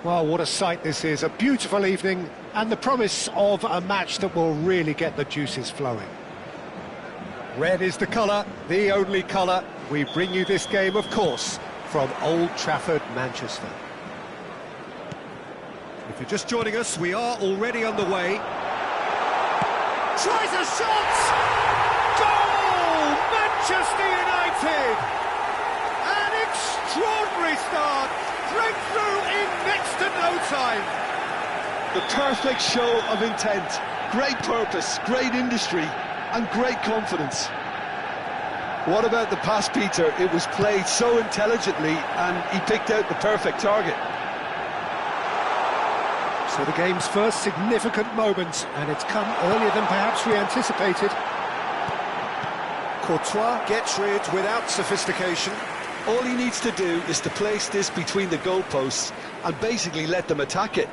Well, what a sight this is, a beautiful evening and the promise of a match that will really get the juices flowing. Red is the colour, the only colour. We bring you this game, of course, from Old Trafford, Manchester. If you're just joining us, we are already underway. Tries a shot! Goal! Manchester United! An extraordinary start! Breakthrough in next to no time. The perfect show of intent, great purpose, great industry and great confidence. What about the pass, Peter? It was played so intelligently and he picked out the perfect target. So the game's first significant moment, and it's come earlier than perhaps we anticipated. Courtois gets rid without sophistication. All he needs to do is to place this between the goalposts and basically let them attack it.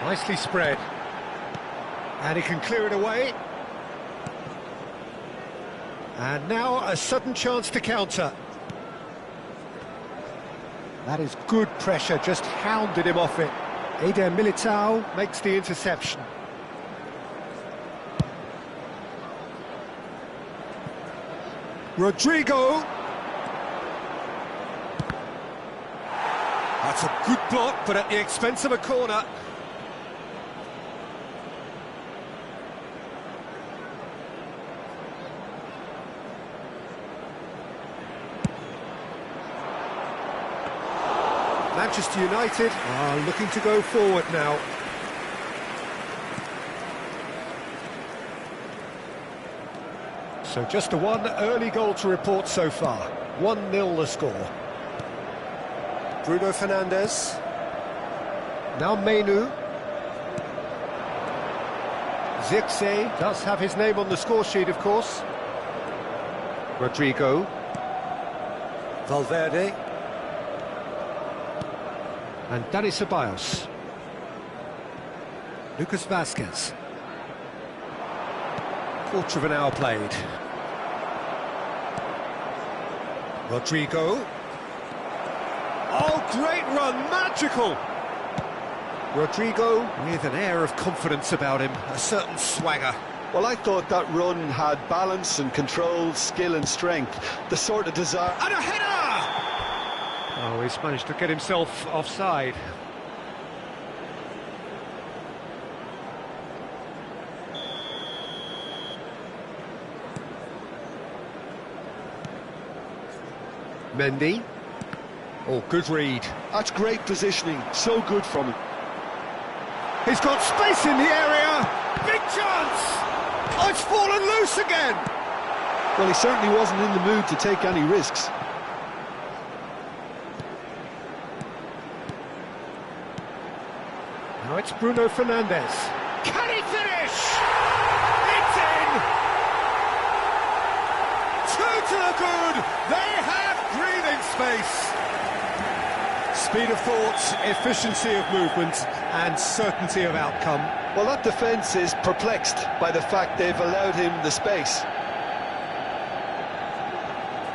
Nicely spread. And he can clear it away. And now a sudden chance to counter. That is good pressure, just hounded him off it. Eder Militao makes the interception. Rodrigo. That's a good block, but at the expense of a corner. Manchester United are looking to go forward now. So just one early goal to report so far. 1-0 the score. Bruno Fernandes. Now Menu. Zirkzee does have his name on the score sheet, of course. Rodrigo. Valverde. And Dani Ceballos. Lucas Vazquez. Quarter of an hour played. Rodrigo. Oh, great run, magical! Rodrigo with an air of confidence about him, a certain swagger. Well, I thought that run had balance and control, skill and strength, the sort of desire... And a header! Oh, he's managed to get himself offside. Mendy. Oh, good read. That's great positioning, so good from him. He's got space in the area! Big chance! Oh, it's fallen loose again! Well, he certainly wasn't in the mood to take any risks. Now it's Bruno Fernandes. Can he finish? It's in! Two to the good! They have breathing space! Speed of thought, efficiency of movement and certainty of outcome. Well, that defence is perplexed by the fact they've allowed him the space.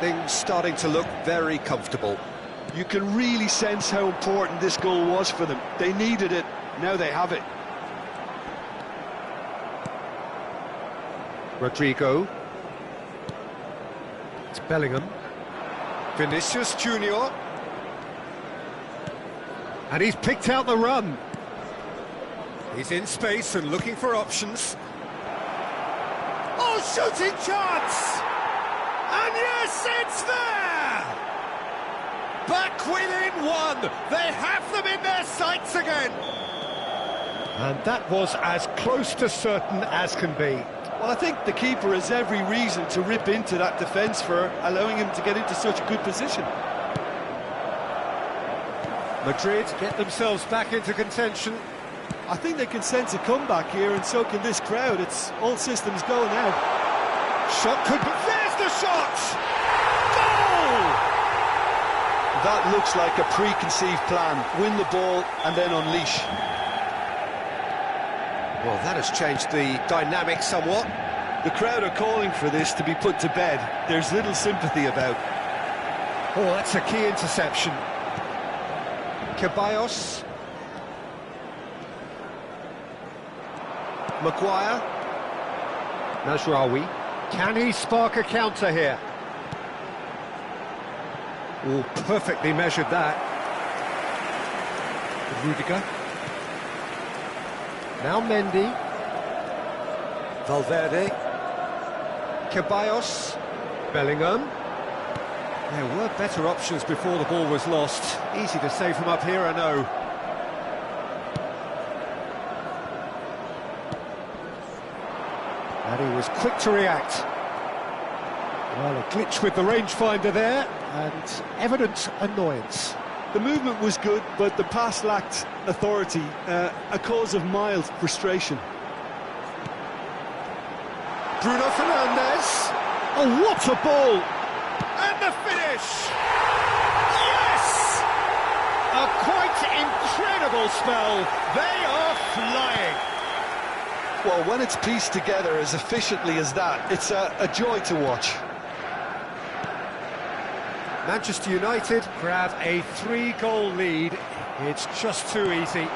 Things starting to look very comfortable. You can really sense how important this goal was for them. They needed it. Now they have it. Rodrigo. It's Bellingham. Vinicius Junior. And he's picked out the run. He's in space and looking for options. Oh, shooting chance! And yes, it's there! Back within one. They have them in their sights again. And that was as close to certain as can be. Well, I think the keeper has every reason to rip into that defence for allowing him to get into such a good position. Madrid get themselves back into contention. I think they can sense a comeback here, and so can this crowd. It's all systems go now. Shot could be... There's the shot! Goal! That looks like a preconceived plan. Win the ball and then unleash. Well, that has changed the dynamic somewhat. The crowd are calling for this to be put to bed. There's little sympathy about. Oh, that's a key interception. Ceballos. Maguire. Nasraoui. Can he spark a counter here? Oh, perfectly measured that. Rudiger. Now Mendy. Valverde. Ceballos. Bellingham. There were better options before the ball was lost. Easy to say from up here, I know. And he was quick to react. Well, a glitch with the rangefinder there, and evident annoyance. The movement was good, but the pass lacked authority, a cause of mild frustration. Bruno Fernandes. Oh, what a ball! And the finish! Yes! A quite incredible spell. They are flying. Well, when it's pieced together as efficiently as that, it's a joy to watch. Manchester United grab a 3-goal lead. It's just too easy.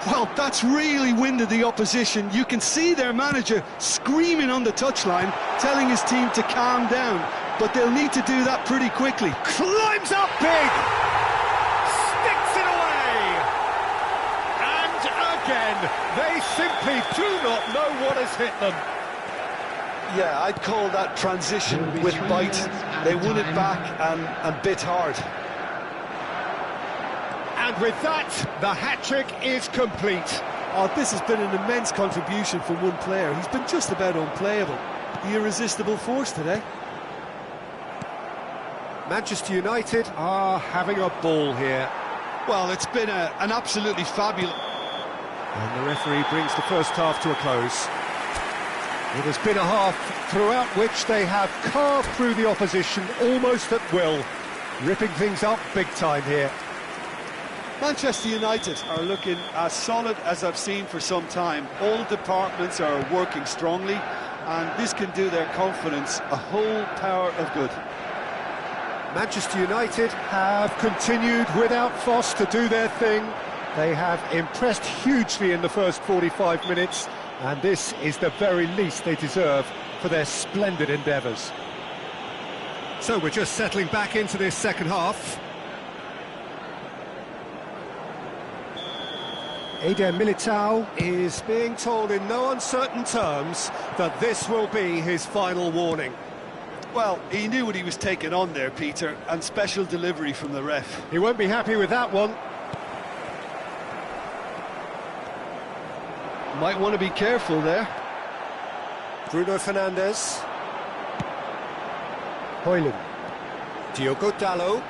Well, that's really winded the opposition. You can see their manager screaming on the touchline, telling his team to calm down. But they'll need to do that pretty quickly. Climbs up big! Sticks it away! And again, they simply do not know what has hit them. Yeah, I'd call that transition with bite. They won it back and bit hard. And with that, the hat-trick is complete. Oh, this has been an immense contribution from one player. He's been just about unplayable. The irresistible force today. Manchester United are having a ball here. Well, it's been an absolutely fabulous... And the referee brings the first half to a close. It has been a half throughout which they have carved through the opposition almost at will, ripping things up big time here. Manchester United are looking as solid as I've seen for some time. All departments are working strongly, and this can do their confidence a whole power of good. Manchester United have continued without fuss to do their thing. They have impressed hugely in the first 45 minutes, and this is the very least they deserve for their splendid endeavours. So we're just settling back into this second half. Eder Militao is being told in no uncertain terms that this will be his final warning. Well, he knew what he was taking on there, Peter, and special delivery from the ref. He won't be happy with that one. Might want to be careful there. Bruno Fernandes. Højlund. Diogo Dalot.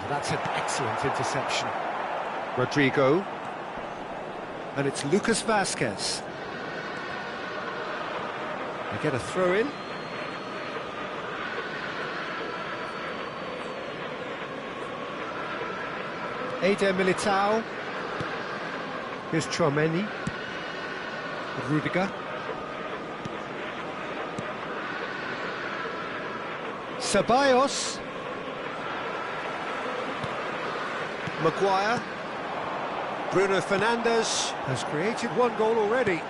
That's an excellent interception. Rodrigo. And it's Lucas Vazquez. They get a throw in. Eder Militao. Here's Tchouaméni. Rudiger. Ceballos. Maguire. Bruno Fernandes has created one goal already.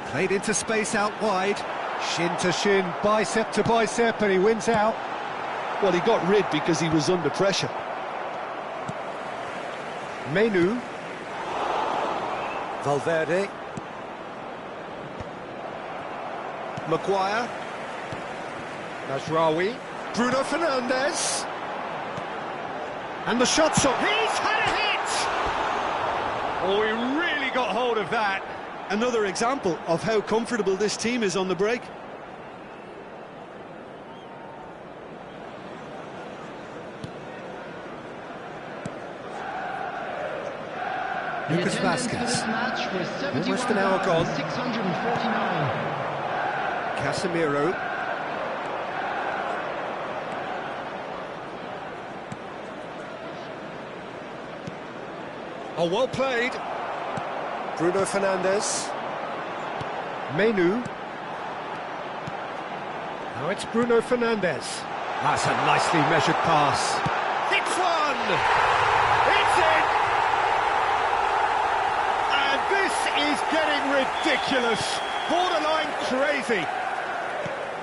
Played into space out wide. Shin to shin, bicep to bicep, and he wins out. Well, he got rid because he was under pressure. Menu. Valverde. Maguire. Nasraoui. Bruno Fernandes. And the shot's up. He's had a hit! Oh, he really got hold of that. Another example of how comfortable this team is on the break. Lucas Vazquez. Almost an hour gone. 649. Casemiro. Oh, well played. Bruno Fernandes. Menu. Now it's Bruno Fernandes. That's a nicely measured pass. Hits one! It's in! And this is getting ridiculous. Borderline crazy.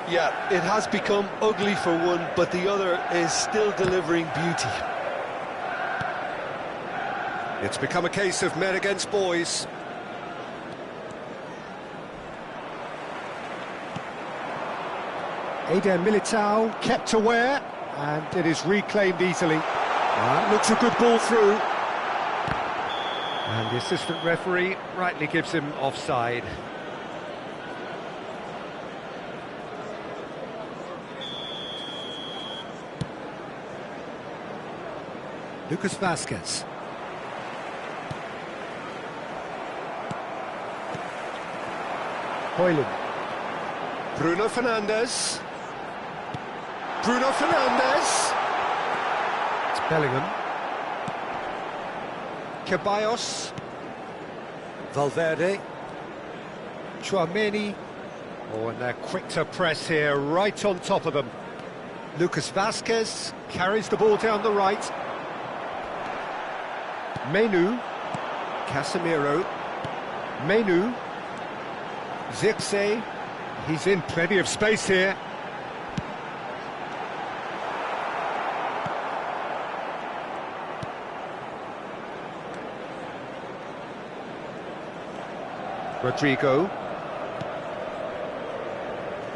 Yeah, it has become ugly for one, but the other is still delivering beauty. It's become a case of men against boys. Eder Militao kept aware, and it is reclaimed easily. Looks a good ball through. And the assistant referee rightly gives him offside. Lucas Vazquez. Hoyland. Bruno Fernandes. Bruno Fernandes. It's Bellingham. Ceballos. Valverde. Tchouaméni. Oh, and they're quick to press here, right on top of them. Lucas Vazquez carries the ball down the right. Menu. Casemiro. Menu. Zirkzee. He's in plenty of space here. Rodrigo.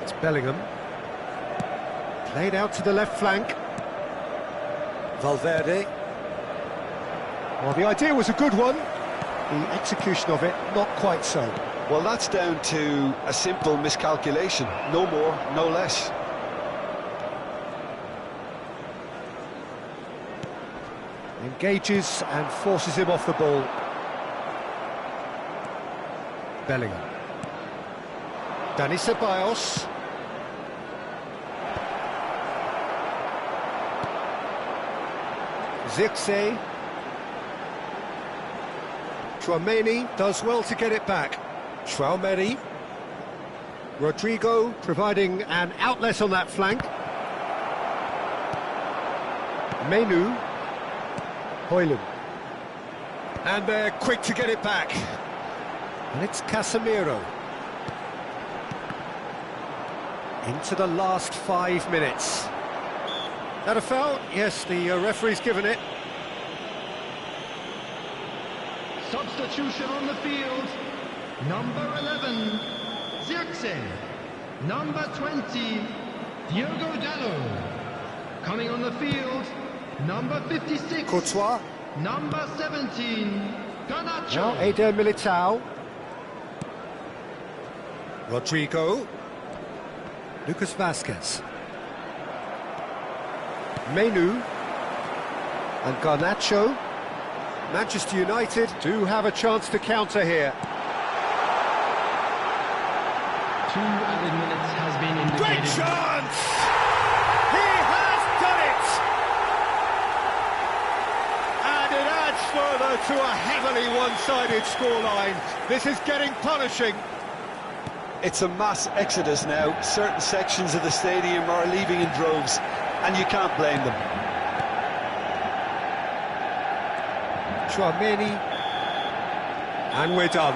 It's Bellingham. Played out to the left flank. Valverde. Well, the idea was a good one. The execution of it, not quite so. Well, that's down to a simple miscalculation. No more, no less. Engages and forces him off the ball. Bellingham. Dani Ceballos. Zirkzee. Tchouaméni does well to get it back. Tchouaméni. Rodrigo providing an outlet on that flank. Menu. Hoyland. And they're quick to get it back. And it's Casemiro. Into the last 5 minutes. That a foul? Yes, the referee's given it. Substitution on the field. Number 11, Zirkzee. Number 20, Diogo Dalot. Coming on the field, number 56, Courtois. Number 17, Garnacho. Now Eder Militao. Rodrigo. Lucas Vazquez. Menu. And Garnacho. Manchester United do have a chance to counter here. 2 added minutes has been indicated. Great chance! He has done it! And it adds further to a heavily one-sided scoreline. This is getting punishing. It's a mass exodus now. Certain sections of the stadium are leaving in droves, and you can't blame them. Tchouaméni. And we're done.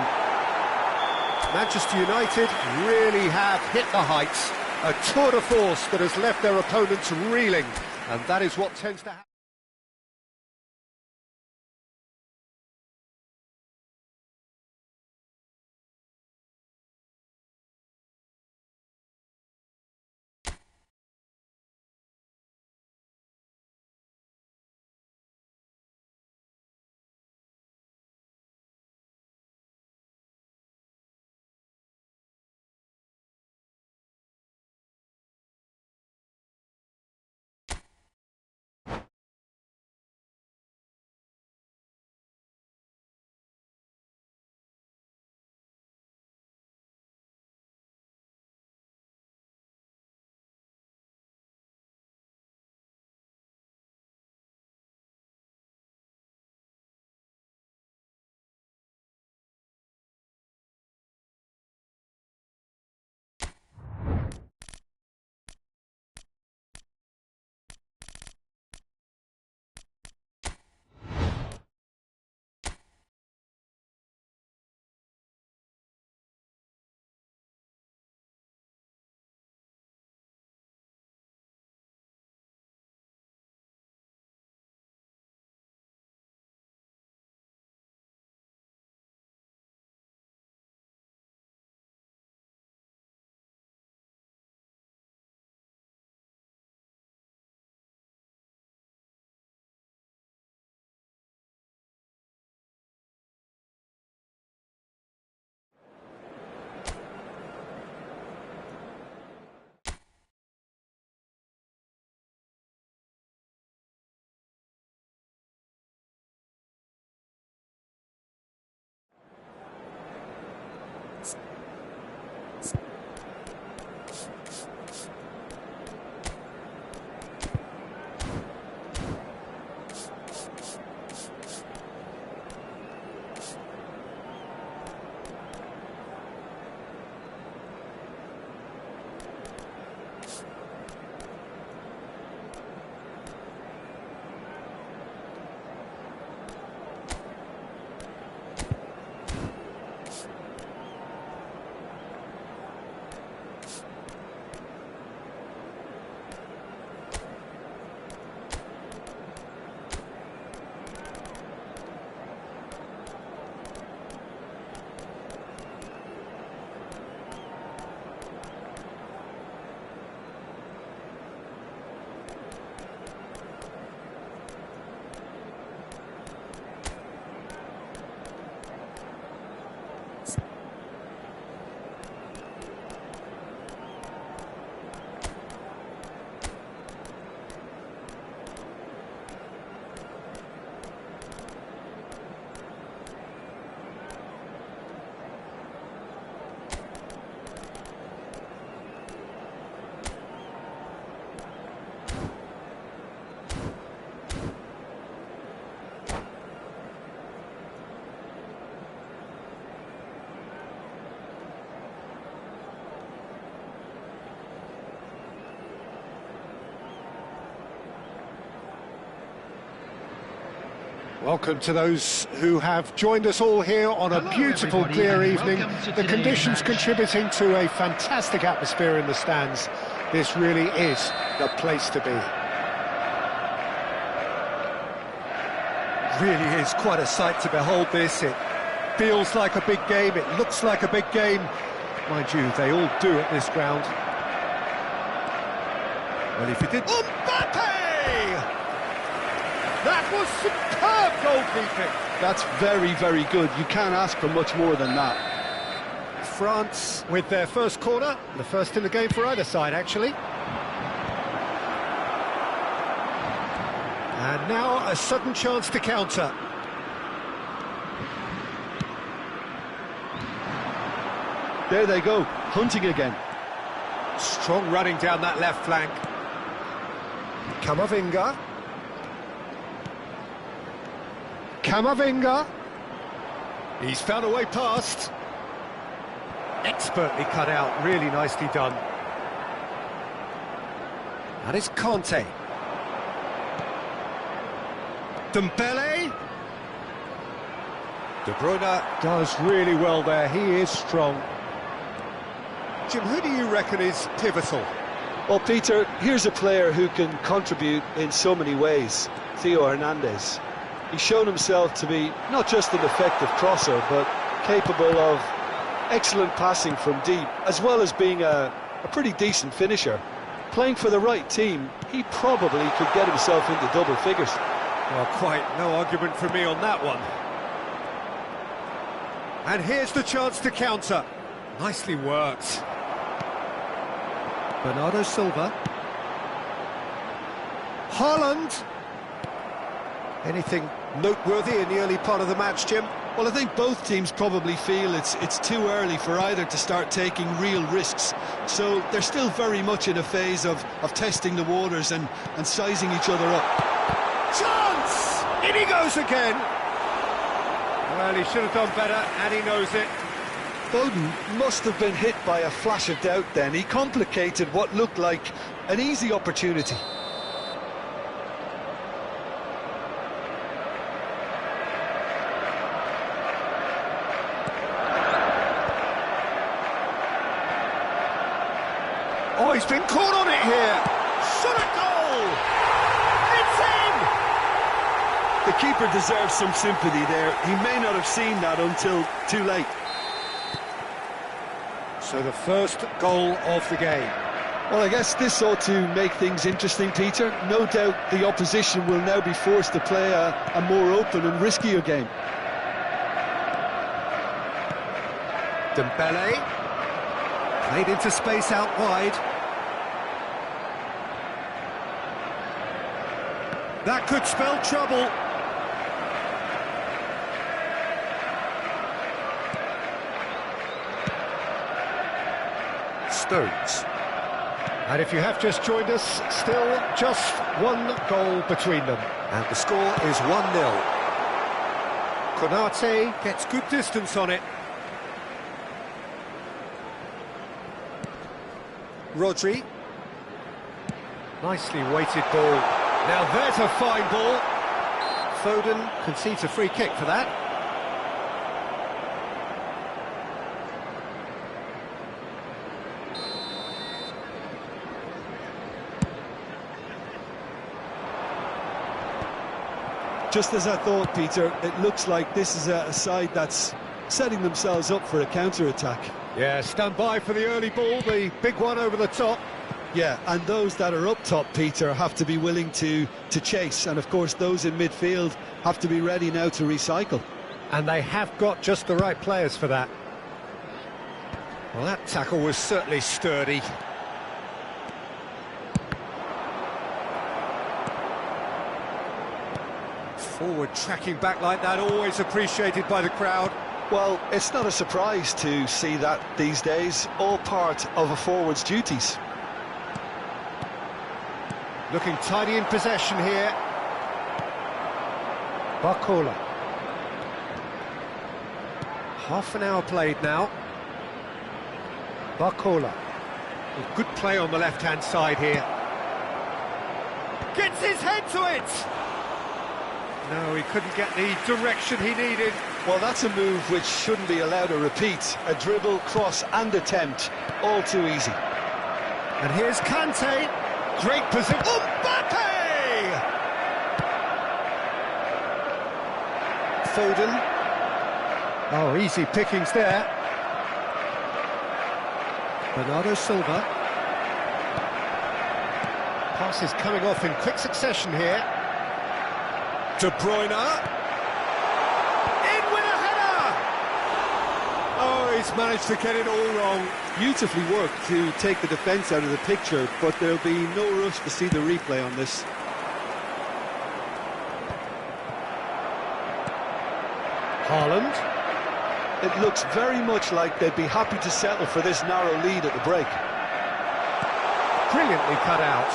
Manchester United really have hit the heights. A tour de force that has left their opponents reeling. And that is what tends to happen. Welcome to those who have joined us all here on a Hello, beautiful, everybody, clear and evening. welcome to The today's conditions match. contributing to a fantastic atmosphere in the stands. This really is the place to be. Really is quite a sight to behold this. It feels like a big game, it looks like a big game. Mind you, they all do at this ground. Well, if you did... Mbappe! That was superb goalkeeping. That's very, very good. You can't ask for much more than that. France with their first corner, the first in the game for either side, actually. And now a sudden chance to counter. There they go, hunting again. Strong running down that left flank. Camavinga. Camavinga. He's found a way past. Expertly cut out, really nicely done. That is Conte. Dembele. De Bruyne does really well there, he is strong. Jim, who do you reckon is pivotal? Well, Peter, here's a player who can contribute in so many ways. Theo Hernandez. He's shown himself to be not just an effective crosser, but capable of excellent passing from deep, as well as being a pretty decent finisher. Playing for the right team, he probably could get himself into double figures. Well, quite no argument from me on that one. And here's the chance to counter. Nicely worked. Bernardo Silva. Haaland. Anything noteworthy in the early part of the match, Jim? Well, I think both teams probably feel it's too early for either to start taking real risks. So they're still very much in a phase of testing the waters and sizing each other up. Chance! In he goes again. Well, he should have done better, and he knows it. Foden must have been hit by a flash of doubt then. He complicated what looked like an easy opportunity. Oh, he's been caught on it here. Shot a goal! It's in! The keeper deserves some sympathy there. He may not have seen that until too late. So the first goal of the game. Well, I guess this ought to make things interesting, Peter. No doubt the opposition will now be forced to play a more open and riskier game. Dembele. Played into space out wide. That could spell trouble. Stones. And if you have just joined us, still just one goal between them. And the score is 1-0. Konate gets good distance on it. Rodri. Nicely weighted ball. Now there's a fine ball. Foden concedes a free kick for that. Just as I thought, Peter, it looks like this is a side that's setting themselves up for a counter-attack. Yeah, stand by for the early ball, the big one over the top. Yeah, and those that are up top, Peter, have to be willing to chase. And, of course, those in midfield have to be ready now to recycle. And they have got just the right players for that. Well, that tackle was certainly sturdy. Forward tracking back like that, always appreciated by the crowd. Well, it's not a surprise to see that these days, all part of a forward's duties. Looking tidy in possession here. Barcola. Half an hour played now. Barcola. Good play on the left-hand side here. Gets his head to it! No, he couldn't get the direction he needed. Well, that's a move which shouldn't be allowed to repeat. A dribble, cross and attempt, all too easy. And here's Kante. Great position. Mbappe! Foden. Oh, easy pickings there. Bernardo Silva. Passes coming off in quick succession here. De Bruyne. In with a header! Oh, he's managed to get it all wrong. Beautifully worked to take the defence out of the picture, but there'll be no rush to see the replay on this. Haaland. It looks very much like they'd be happy to settle for this narrow lead at the break. Brilliantly cut out.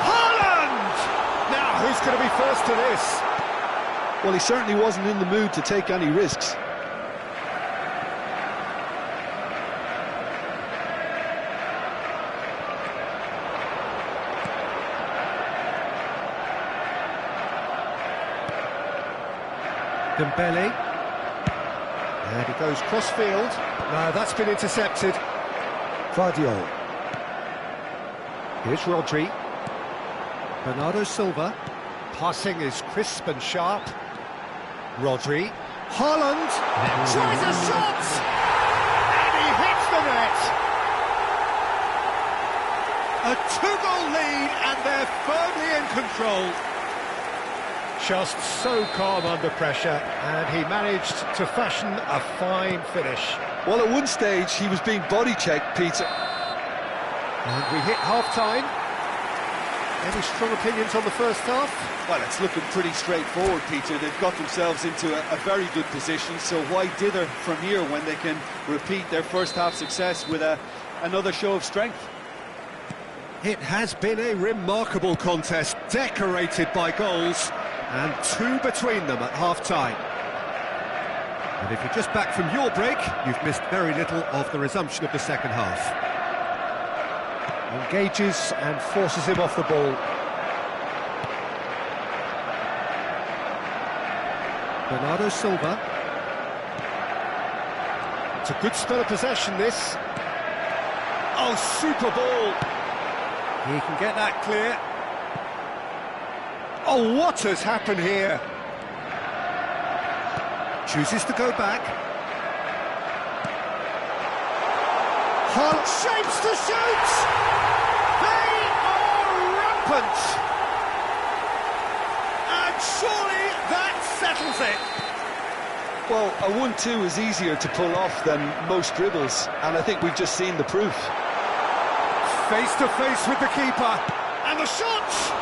Haaland! Now, who's going to be first to this? Well, he certainly wasn't in the mood to take any risks. Dembele. And he goes cross-field. No, that's been intercepted. Vardiol. Here's Rodri. Bernardo Silva. Passing is crisp and sharp. Rodri. Haaland. Tries a shot! And he hits the net! A two-goal lead and they're firmly in control. Just so calm under pressure, and he managed to fashion a fine finish. Well, at one stage he was being body-checked, Peter. And we hit half-time. Any strong opinions on the first half? Well, it's looking pretty straightforward, Peter. They've got themselves into a very good position, so why dither from here when they can repeat their first-half success with another show of strength? It has been a remarkable contest, decorated by goals, and two between them at half-time. And if you're just back from your break, you've missed very little of the resumption of the second half. Engages and forces him off the ball. Bernardo Silva. It's a good spell of possession, this. Oh, super ball. He can get that clear. Oh, what has happened here? Chooses to go back. Haaland shapes to shoot! They are rampant! And surely that settles it. Well, a 1-2 is easier to pull off than most dribbles, and I think we've just seen the proof. Face to face with the keeper, and the shot!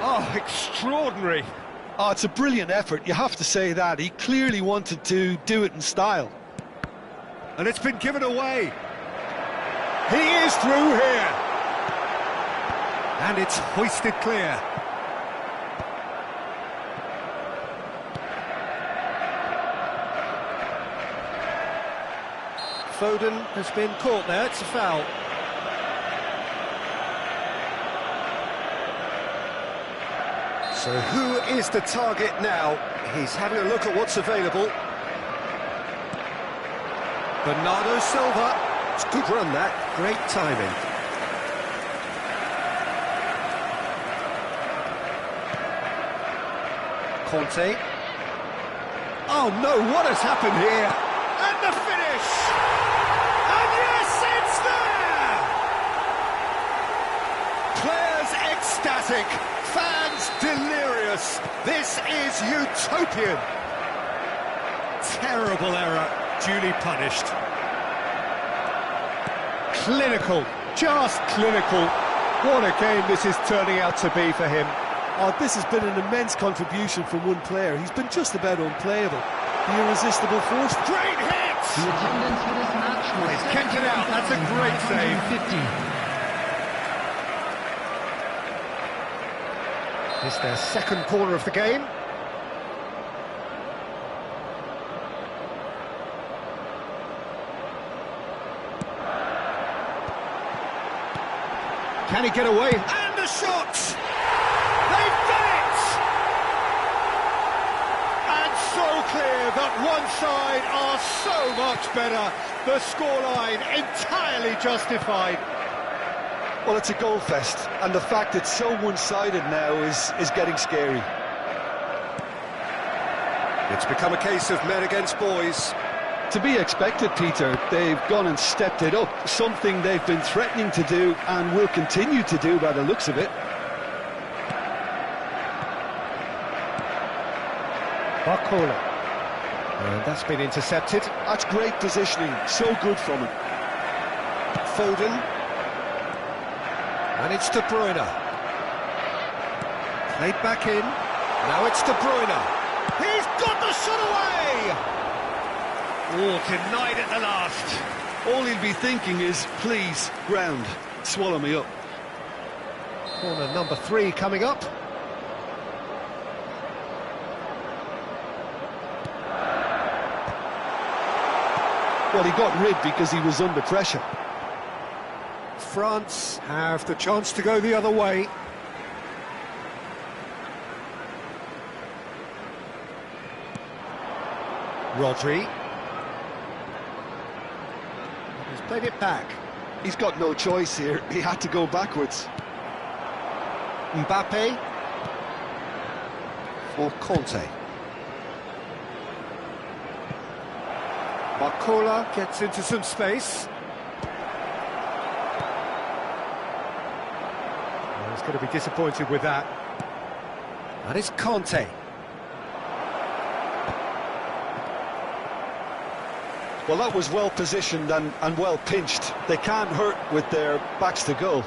Oh, extraordinary. Oh, it's a brilliant effort, you have to say that. He clearly wanted to do it in style. And it's been given away. He is through here. And it's hoisted clear. Foden has been caught there, it's a foul. So who is the target now? He's having a look at what's available. Bernardo Silva. It's a good run, that. Great timing. Conte. Oh no, what has happened here? And the finish! And yes, it's there! Players ecstatic. Fans delirious. This is utopian. Terrible error, duly punished. Clinical, just clinical. What a game this is turning out to be for him. Oh, this has been an immense contribution from one player. He's been just about unplayable. The irresistible force. Great hit! The attendance for this match was He's kept it out, that's a great save. 50. It's their second corner of the game. Can he get away? And the shot! They've done it! And so clear that one side are so much better. The scoreline entirely justified. Well, it's a goal fest, and the fact it's so one-sided now is getting scary. It's become a case of men against boys. To be expected, Peter. They've gone and stepped it up, something they've been threatening to do and will continue to do by the looks of it. Goga. And that's been intercepted. That's great positioning, so good from him. Foden. And it's De Bruyne. Played back in. Now it's De Bruyne. He's got the shot away! Oh, denied at the last. All he'll be thinking is, please, ground, swallow me up. Corner number 3 coming up. Well, he got rid because he was under pressure. France have the chance to go the other way. Rodri. He's played it back. He's got no choice here. He had to go backwards. Mbappe. For Conte. Barcola gets into some space. Well, he's going to be disappointed with that. And it's Conte. Well, that was well positioned and well pinched. They can't hurt with their backs to goal.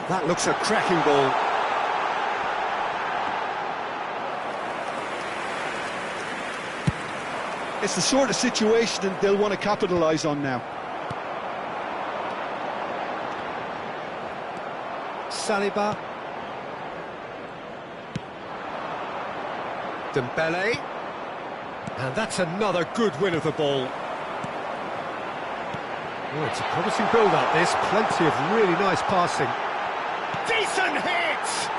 That looks a cracking ball. It's the sort of situation that they'll want to capitalise on now. Saliba. Dembele. And that's another good win of the ball. Oh, it's a promising build-up, this. Plenty of really nice passing. Decent hit!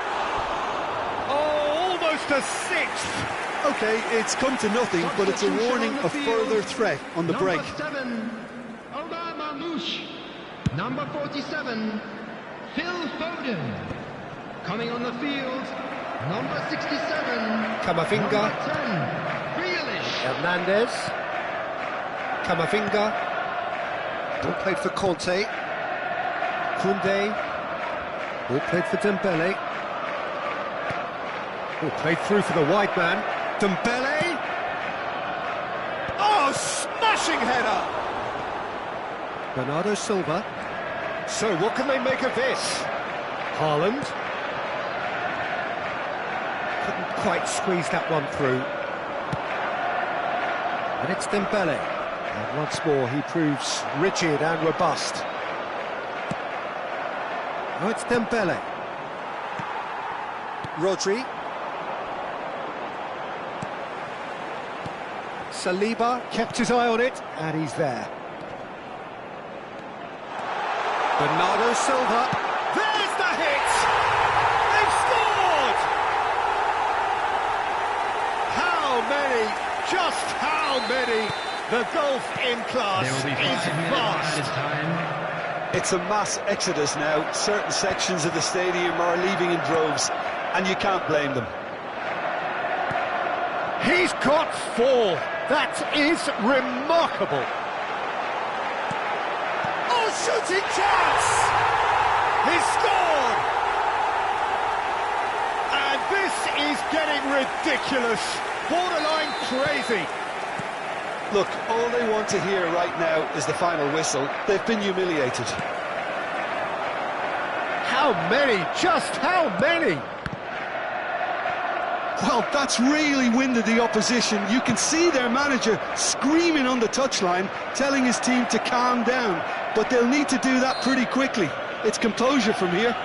Oh, almost a sixth! OK, it's come to nothing, but it's a warning of further threat on the break. Number 7, Omar Mamouche. Number 47, Phil Foden. Coming on the field, number 67, Camavinga. number 10, Grealish. Hernandez. Camavinga. Ball played for Conte. Koundé. Ball played for Dembele. Ball played through for the wide man. Dembele. Oh, smashing header! Bernardo Silva. So what can they make of this? Haaland. Couldn't quite squeeze that one through. And it's Dembele. And once more he proves rigid and robust. Now it's Dembele. Rodri. Saliba kept his eye on it, and he's there. Bernardo Silva. There's the hit! They've scored! How many? Just how many? The gulf in class There will be is 5 minutes vast. added time. It's a mass exodus now. Certain sections of the stadium are leaving in droves, and you can't blame them. He's got 4. That is remarkable. Oh, shooting chance! He's scored! And this is getting ridiculous. Borderline crazy. Look, all they want to hear right now is the final whistle. They've been humiliated. How many? Just how many? Well, that's really winded the opposition. You can see their manager screaming on the touchline, telling his team to calm down. But they'll need to do that pretty quickly. It's composure from here.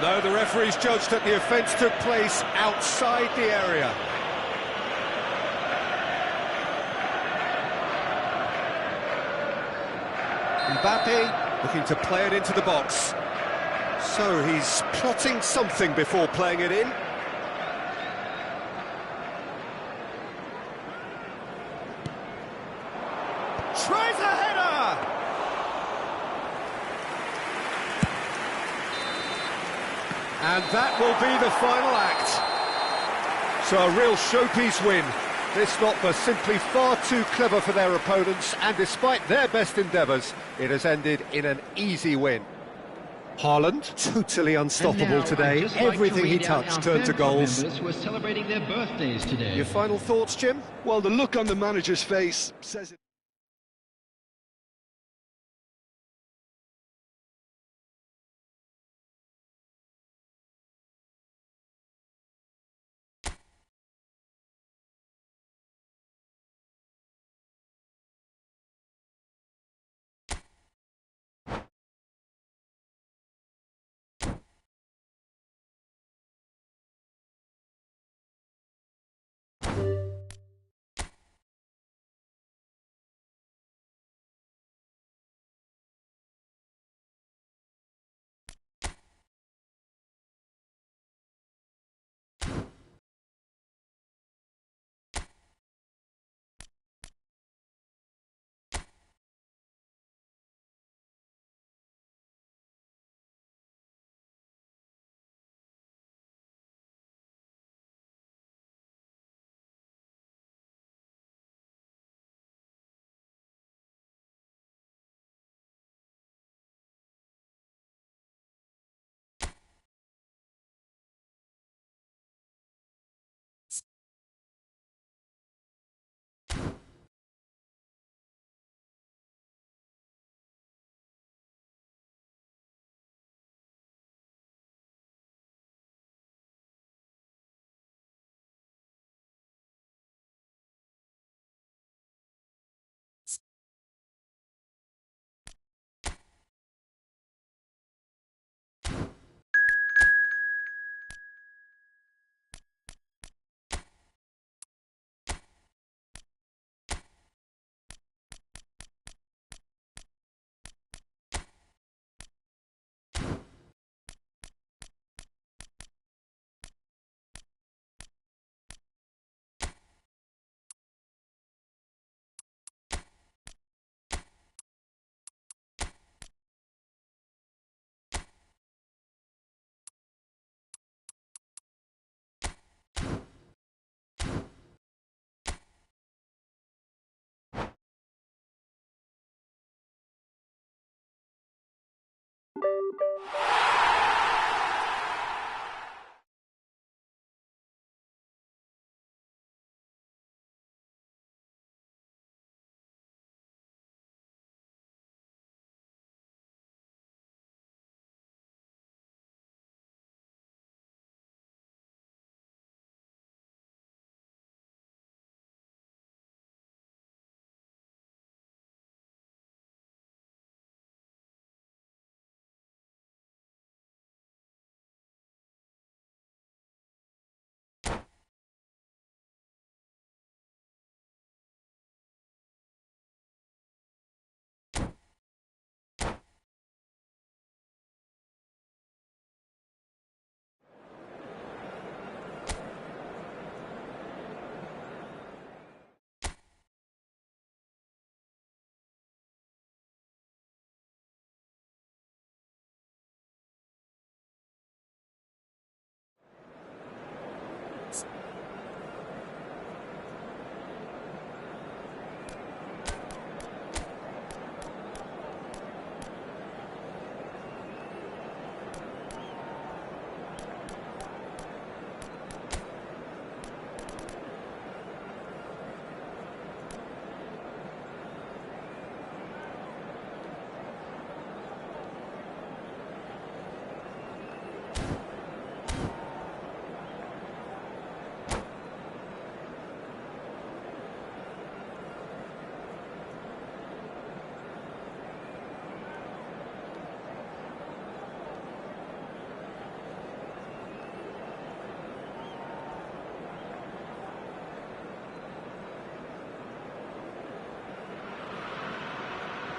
No, the referee's judged that the offence took place outside the area. Mbappe looking to play it into the box. So he's plotting something before playing it in. Tries a header! And that will be the final act. So a real showpiece win. This lot were simply far too clever for their opponents, and despite their best endeavours, it has ended in an easy win. Haaland, totally unstoppable today. Everything he touched turned to goals. Who are celebrating their birthdays today. Your final thoughts, Jim? Well, the look on the manager's face says it.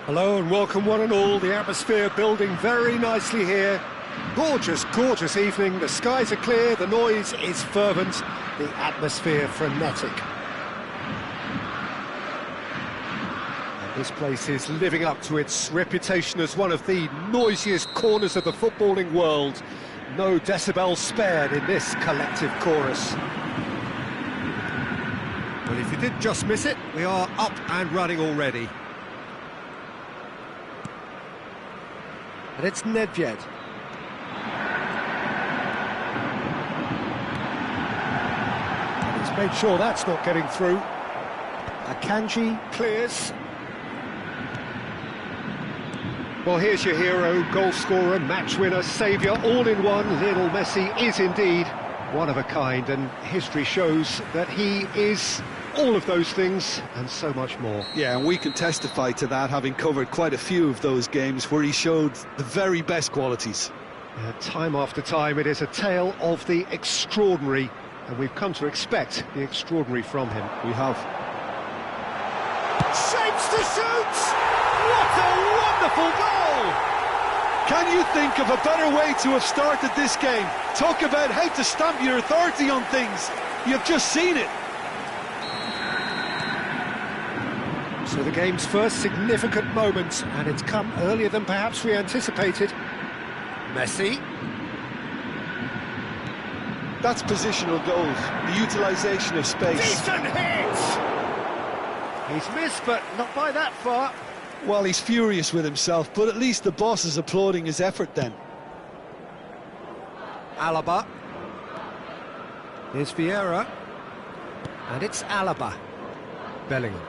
Hello and welcome one and all. The atmosphere building very nicely here. Gorgeous, gorgeous evening. The skies are clear, the noise is fervent, the atmosphere frenetic. And this place is living up to its reputation as one of the noisiest corners of the footballing world. No decibels spared in this collective chorus. Well, if you did just miss it, we are up and running already. And it's Nedved. And he's made sure that's not getting through. Akanji clears. Well, here's your hero, goal scorer, match winner, saviour, all in one. Lionel Messi is indeed one of a kind, and history shows that he is all of those things and so much more. Yeah, and we can testify to that, having covered quite a few of those games where he showed the very best qualities. Time after time, it is a tale of the extraordinary, and we've come to expect the extraordinary from him. We have. Shapes to shoot! What a wonderful goal! Can you think of a better way to have started this game? Talk about how to stamp your authority on things. You've just seen it. So the game's first significant moment, and it's come earlier than perhaps we anticipated. Messi. That's positional goals, the utilisation of space. Decent hit! He's missed, but not by that far. Well, he's furious with himself, but at least the boss is applauding his effort then. Alaba. Here's Vieira. And it's Alaba. Bellingham.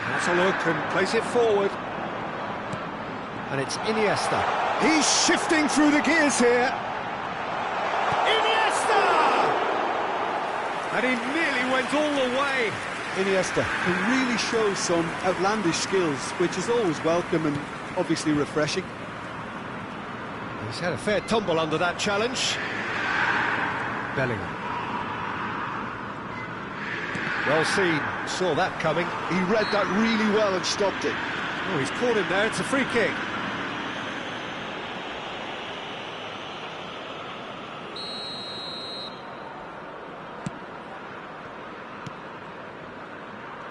Has a look and plays it forward. And it's Iniesta. He's shifting through the gears here. Iniesta! And he nearly went all the way. Iniesta, who really shows some outlandish skills, which is always welcome and obviously refreshing. He's had a fair tumble under that challenge. Bellingham. Well seen, saw that coming. He read that really well and stopped it. Oh, he's caught him there, it's a free kick.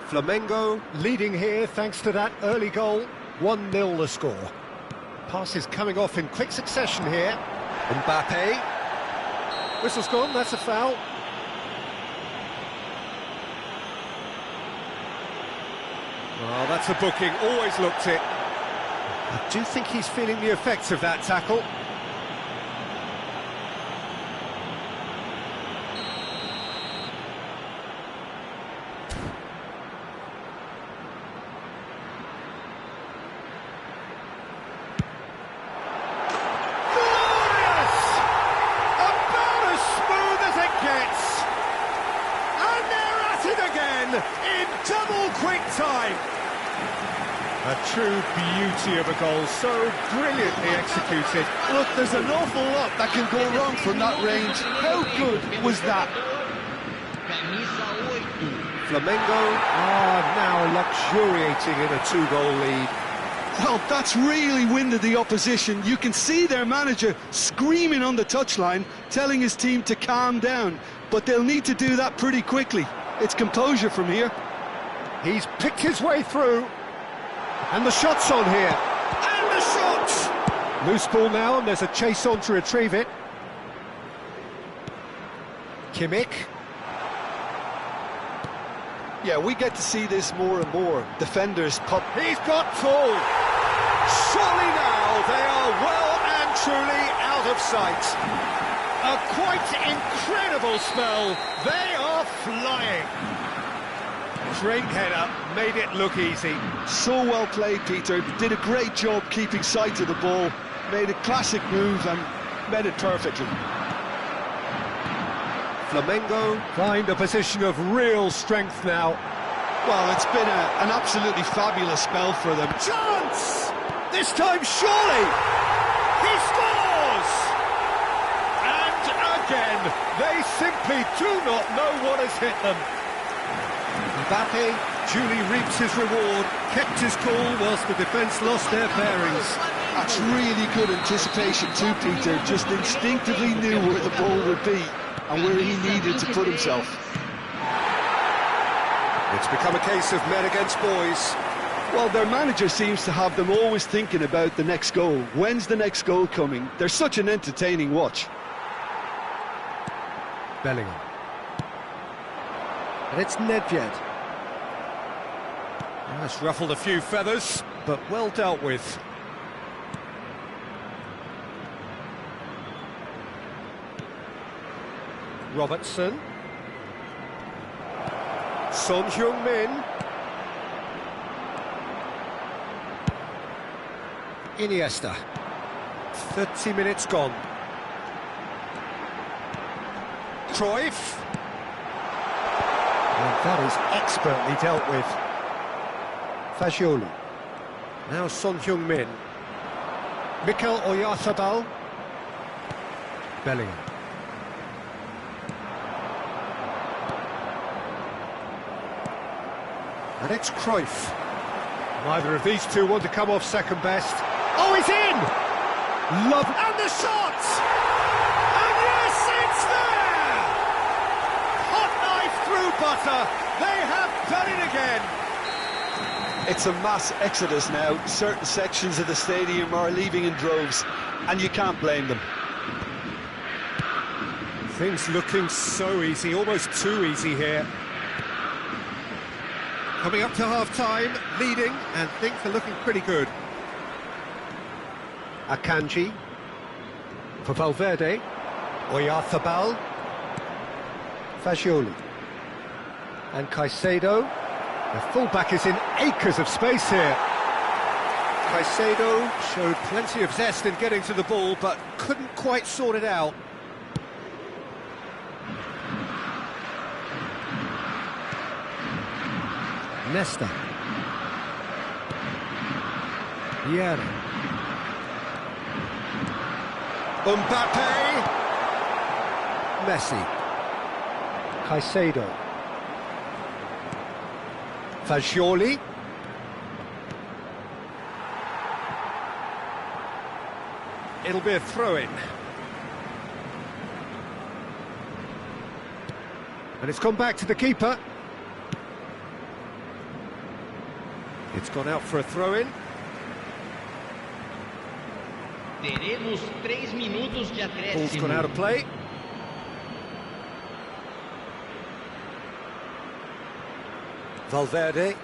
Flamengo leading here thanks to that early goal. 1-0 the score. Passes coming off in quick succession here. Mbappe. Whistle's gone, that's a foul. Well, that's a booking, always looked it. I do think he's feeling the effects of that tackle. Glorious! About as smooth as it gets. And they're at it again in double quick time. A true beauty of a goal, so brilliantly executed. Look, there's an awful lot that can go wrong from that range. How good was that? Flamengo are now luxuriating in a 2-goal lead. Well, that's really winded the opposition. You can see their manager screaming on the touchline, telling his team to calm down. But they'll need to do that pretty quickly. It's composure from here. He's picked his way through. And the shot's on here. And the shot! Loose ball now, and there's a chase on to retrieve it. Kimmich. Yeah, we get to see this more and more. Defenders pop. He's got tall. Surely now they are well and truly out of sight. A quite incredible spell. They are flying. Great header, made it look easy. So well played, Peter. Did a great job keeping sight of the ball. Made a classic move and made it perfectly. Flamengo find a position of real strength now. Well, it's been an absolutely fabulous spell for them. Chance! This time, surely! He scores! And again, they simply do not know what has hit them. Mbappe duly reaps his reward, kept his cool whilst the defence lost their bearings. That's really good anticipation too, Peter. Just instinctively knew where the ball would be and where he needed to put himself. It's become a case of men against boys. Well, their manager seems to have them always thinking about the next goal. When's the next goal coming? They're such an entertaining watch. Bellingham. And it's Nedved. That's ruffled a few feathers, but well dealt with. Robertson. Son Heung-min. Iniesta. 30 minutes gone. Cruyff. And that is expertly dealt with. Fagioli. Now Son Heung-min. Mikel Oyarzabal. Bellingham. And it's Cruyff. Neither of these two want to come off second best. Oh, he's in! Love and the shot! And yes, it's there! Hot knife through butter. They have done it again. It's a mass exodus now. Certain sections of the stadium are leaving in droves, and you can't blame them. Things looking so easy, almost too easy here. Coming up to half-time, leading, and things are looking pretty good. Akanji. For Valverde. Oyarzabal. Fagioli. And Caicedo. The fullback is in acres of space here. Caicedo showed plenty of zest in getting to the ball, but couldn't quite sort it out. Nesta. Vieira. Mbappe. Messi. Caicedo. Fagioli. It'll be a throw-in. And it's gone back to the keeper. It's gone out for a throw-in. Teremos 3 minutos de acréscimo. Ball's gone out of play. Valverde.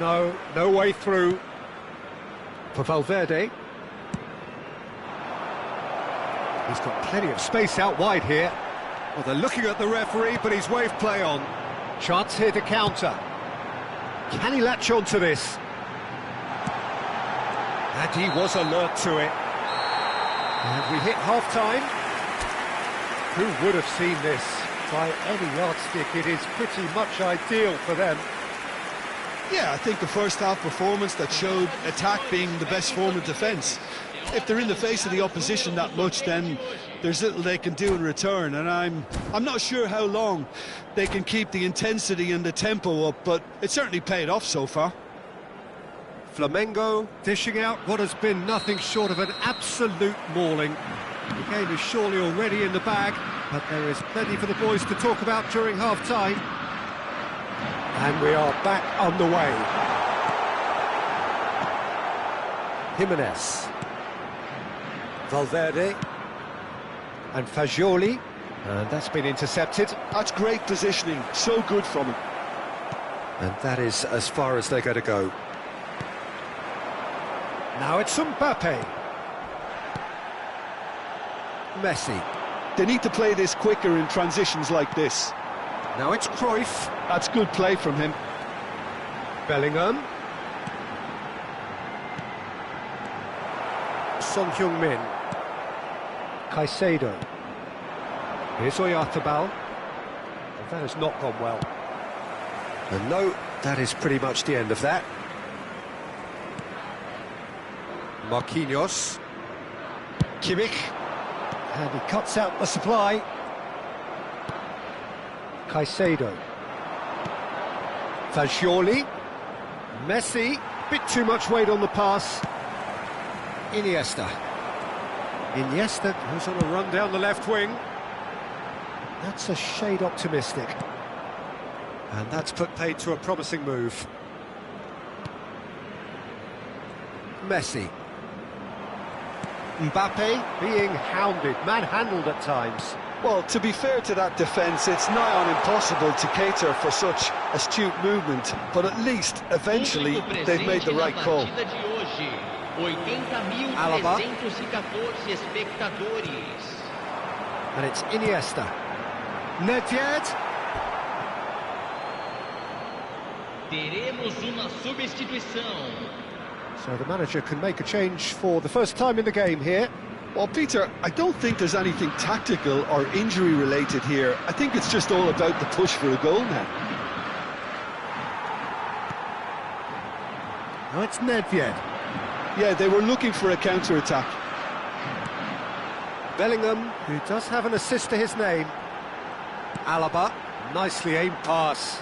No way through for Valverde. He's got plenty of space out wide here. Well, they're looking at the referee, but he's waved play on. Chance here to counter. Can he latch on to this? And he was alert to it. And we hit half-time. Who would have seen this? By any yardstick, it is pretty much ideal for them. Yeah, I think the first half performance that showed attack being the best form of defence. If they're in the face of the opposition that much, then there's little they can do in return, and I'm not sure how long they can keep the intensity and the tempo up, but it certainly paid off so far. Flamengo dishing out what has been nothing short of an absolute mauling. The game is surely already in the bag, but there is plenty for the boys to talk about during half-time. And we are back on the way. Jimenez. Valverde. And Fagioli. And that's been intercepted. That's great positioning, so good from him. And that is as far as they're going to go. Now it's Mbappe. Messi. They need to play this quicker in transitions like this. Now it's Cruyff. That's good play from him. Bellingham. Son Heung-min. Caicedo. Here's Oyarzabal. And that has not gone well. And no, that is pretty much the end of that. Marquinhos. Kimmich. And he cuts out the supply. Caicedo. Fagioli. Messi. Bit too much weight on the pass. Iniesta. Iniesta goes on a run down the left wing. That's a shade optimistic. And that's put paid to a promising move. Messi. Mbappe being hounded, manhandled at times. Well, to be fair to that defence, it's nigh on impossible to cater for such astute movement, but at least, eventually, they've made the right call. Alaba. And it's Iniesta. Nedved. Teremos uma substituição. So the manager can make a change for the first time in the game here. Well, Peter, I don't think there's anything tactical or injury-related here. I think it's just all about the push for a goal now. Now it's Nedved. Yeah, they were looking for a counter-attack. Bellingham, who does have an assist to his name. Alaba, nicely aimed pass.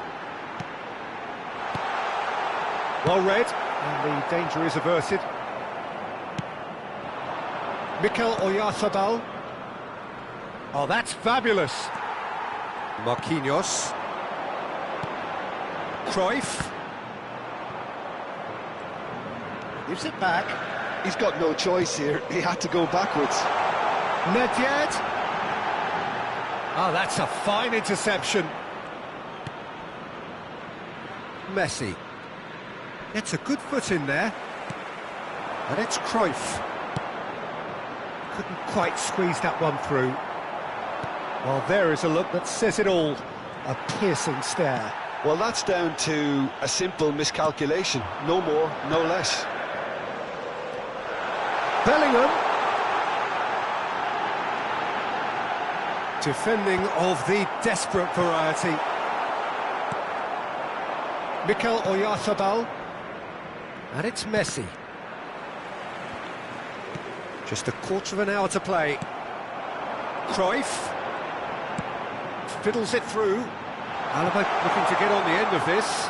Well read, and the danger is averted. Mikel Oyarzabal. Oh, that's fabulous. Marquinhos. Cruyff. Gives it back. He's got no choice here. He had to go backwards. Nedved. Oh, that's a fine interception. Messi. Gets a good foot in there. And it's Cruyff. Couldn't quite squeeze that one through. Well, there is a look that says it all. A piercing stare. Well, that's down to a simple miscalculation. No more, no less. Bellingham. Defending of the desperate variety. Mikel Oyarzabal. And it's Messi. Just a quarter of an hour to play. Cruyff. Fiddles it through. Alaba looking to get on the end of this.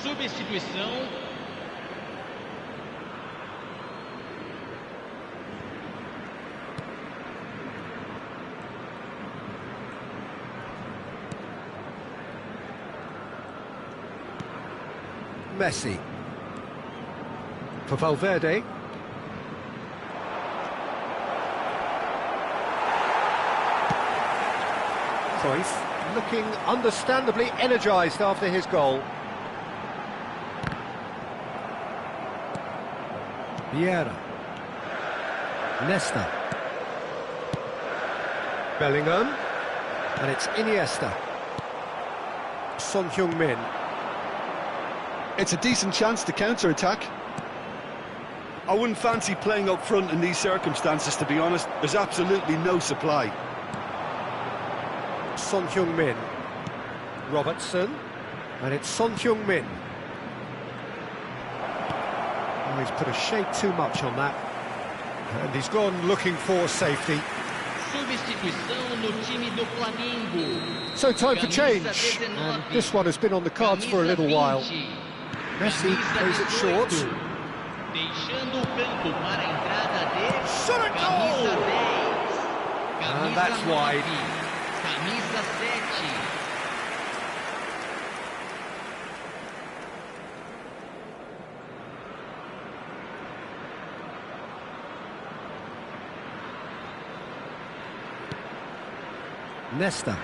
Substituição. Messi. For Valverde. Cruyff looking understandably energised after his goal. Vieira. Nesta. Bellingham. And it's Iniesta. Son Heung-min. It's a decent chance to counter-attack. I wouldn't fancy playing up front in these circumstances, to be honest. There's absolutely no supply. Son Heung-min. Robertson. And it's Son Heung-min. Oh, he's put a shade too much on that. And he's gone looking for safety. Substituição no time do Flamengo. So time for change. And this one has been on the cards for a little while. Messi plays it short. Deixando o campo para a entrada de Shot at goal! camisa 10. And that's wide. Camisa 7. Nesta.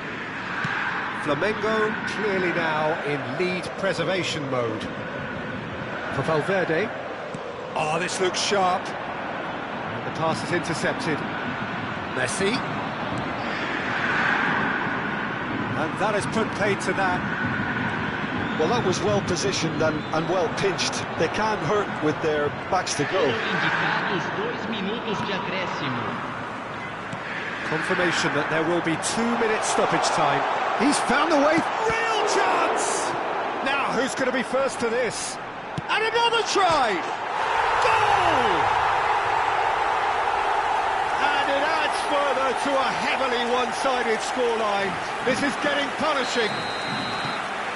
Flamengo clearly now in lead preservation mode. For Valverde. Oh, this looks sharp. And the pass is intercepted. Messi. And that has put paid to that. Well, that was well positioned and well pinched. They can't hurt with their backs to goal. Indicados 2 minutos de acréscimo. Confirmation that there will be 2 minutes stoppage time. He's found the way. Real chance! Now, who's going to be first to this? And another try! Goal! And it adds further to a heavily one-sided scoreline. This is getting punishing.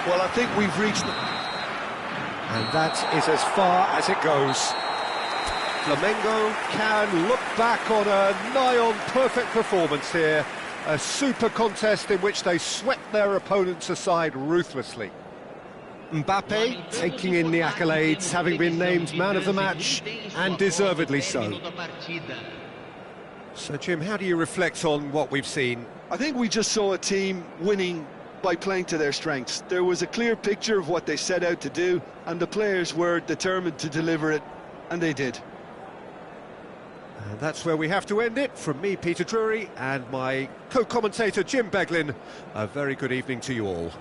Well, I think we've reached... And that is as far as it goes. Flamengo can look back on a nigh-on perfect performance here. A super contest in which they swept their opponents aside ruthlessly. Mbappe taking in the accolades, having been named man of the match, and deservedly so. So, Jim, how do you reflect on what we've seen? I think we just saw a team winning by playing to their strengths. There was a clear picture of what they set out to do, and the players were determined to deliver it, and they did. And that's where we have to end it. From me, Peter Drury, and my co-commentator, Jim Beglin, a very good evening to you all.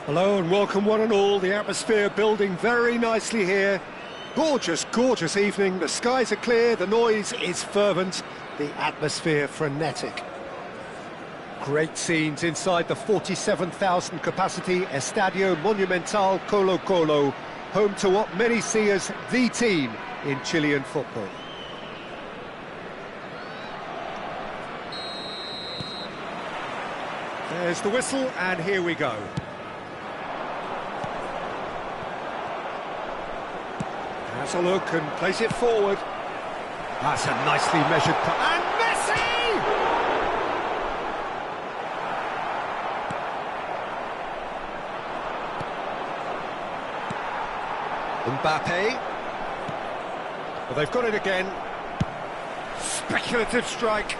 Hello and welcome one and all. The atmosphere building very nicely here. Gorgeous, gorgeous evening. The skies are clear, the noise is fervent, the atmosphere frenetic. Great scenes inside the 47,000 capacity Estadio Monumental Colo-Colo, home to what many see as the team in Chilean football. There's the whistle and here we go. Has a look and plays it forward. That's a nicely measured cut. And Messi! Mbappe. Well, they've got it again. Speculative strike.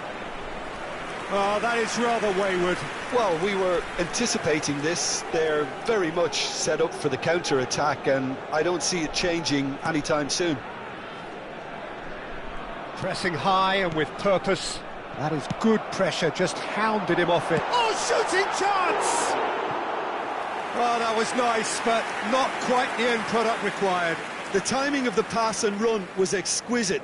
Oh, that is rather wayward. Well, we were anticipating this. They're very much set up for the counter-attack, and I don't see it changing anytime soon. Pressing high and with purpose. That is good pressure, just hounded him off it. Oh, shooting chance! Oh, that was nice, but not quite the end product required. The timing of the pass and run was exquisite.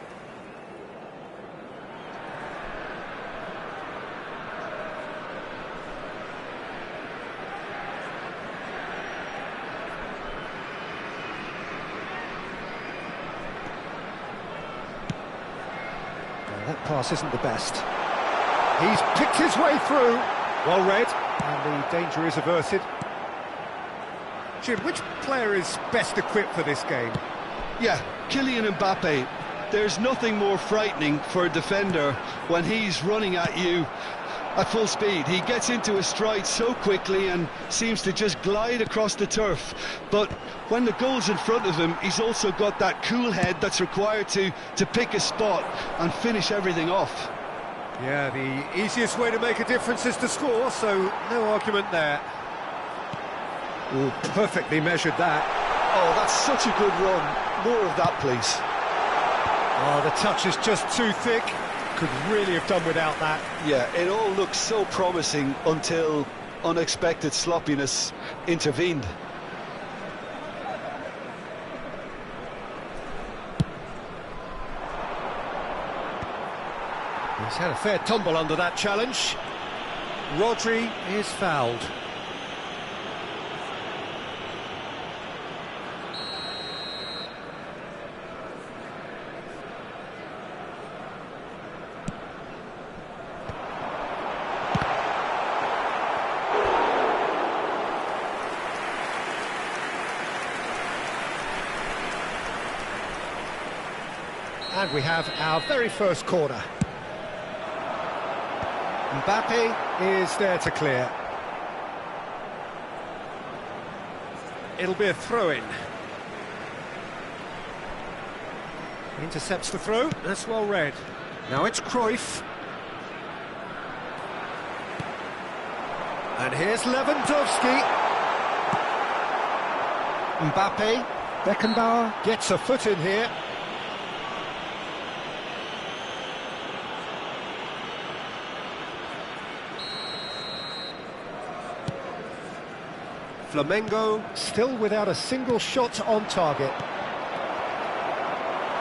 That pass isn't the best. He's picked his way through. Well read, and the danger is averted. Jim, which player is best equipped for this game? Yeah, Kylian Mbappe. There's nothing more frightening for a defender when he's running at you at full speed. He gets into a stride so quickly and seems to just glide across the turf. But when the goal's in front of him, he's also got that cool head that's required to pick a spot and finish everything off. Yeah, the easiest way to make a difference is to score, so no argument there. Oh, perfectly measured that. Oh, that's such a good run. More of that, please. Oh, the touch is just too thick. Could really have done without that. Yeah, it all looks so promising until unexpected sloppiness intervened. He's had a fair tumble under that challenge. Rodri is fouled. And we have our very first corner. Mbappe is there to clear. It'll be a throw-in. Intercepts the throw, that's well read. Now it's Cruyff. And here's Lewandowski. Mbappe. Beckenbauer gets a foot in here. Flamengo still without a single shot on target.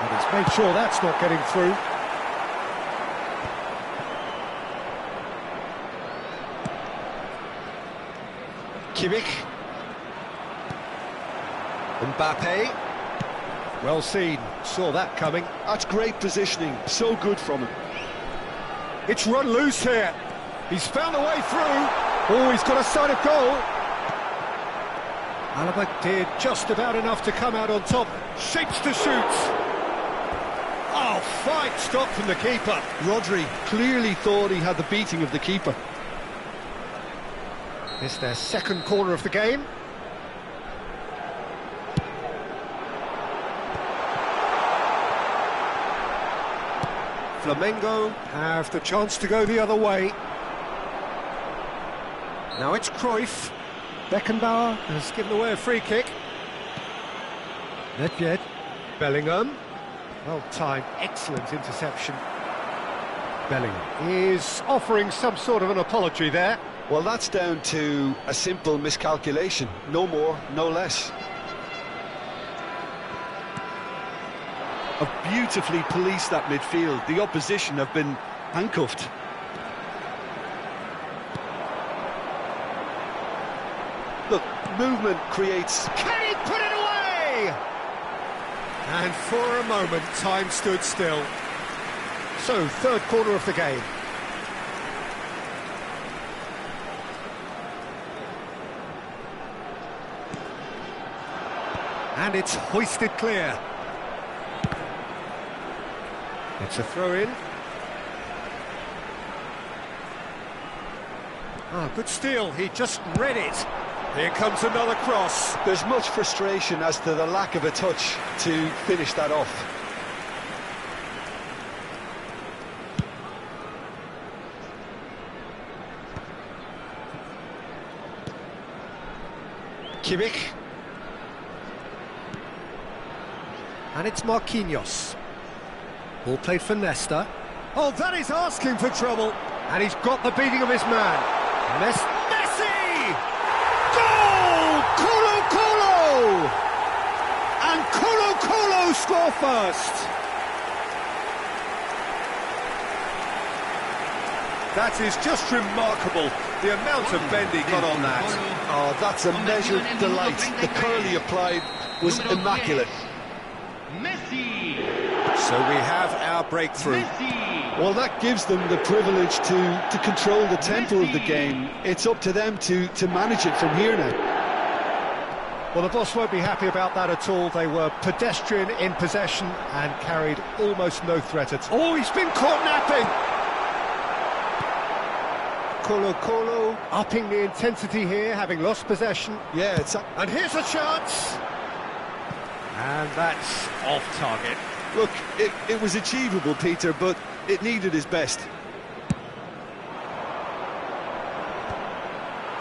And he's made sure that's not getting through. Kimmich. Mbappe. Well seen, saw that coming. That's great positioning, so good from him. It's run loose here. He's found a way through. Oh, he's got a sight of goal. Alaba did just about enough to come out on top. Shapes to shoot. Oh, fine stop from the keeper. Rodri clearly thought he had the beating of the keeper. It's their second corner of the game. Flamengo have the chance to go the other way. Now it's Cruyff. Beckenbauer has given away a free kick. Nedved. Bellingham. Well timed, excellent interception. Bellingham is offering some sort of an apology there. Well, that's down to a simple miscalculation. No more, no less. Have beautifully policed that midfield. The opposition have been handcuffed. Look, movement creates... Can he put it away? And for a moment, time stood still. So, third corner of the game. And it's hoisted clear. It's a throw-in. Ah, good steal, he just read it. Here comes another cross. There's much frustration as to the lack of a touch to finish that off. Kimmich. And it's Marquinhos. Ball played for Nesta. Oh, that is asking for trouble. And he's got the beating of his man. Messi! Goal! Colo Colo! And Colo Colo score first. That is just remarkable, the amount of bend he got on that. Oh, that's a measured delight. The curl he applied was immaculate. Messi! So we have our breakthrough. Messi! Well, that gives them the privilege to control the tempo of the game. It's up to them to manage it from here now. Well, the boss won't be happy about that at all. They were pedestrian in possession and carried almost no threat at all. Oh, he's been caught napping! Colo Colo upping the intensity here, having lost possession. Yeah, And here's a chance! And that's off target. Look, it was achievable, Peter, but it needed his best.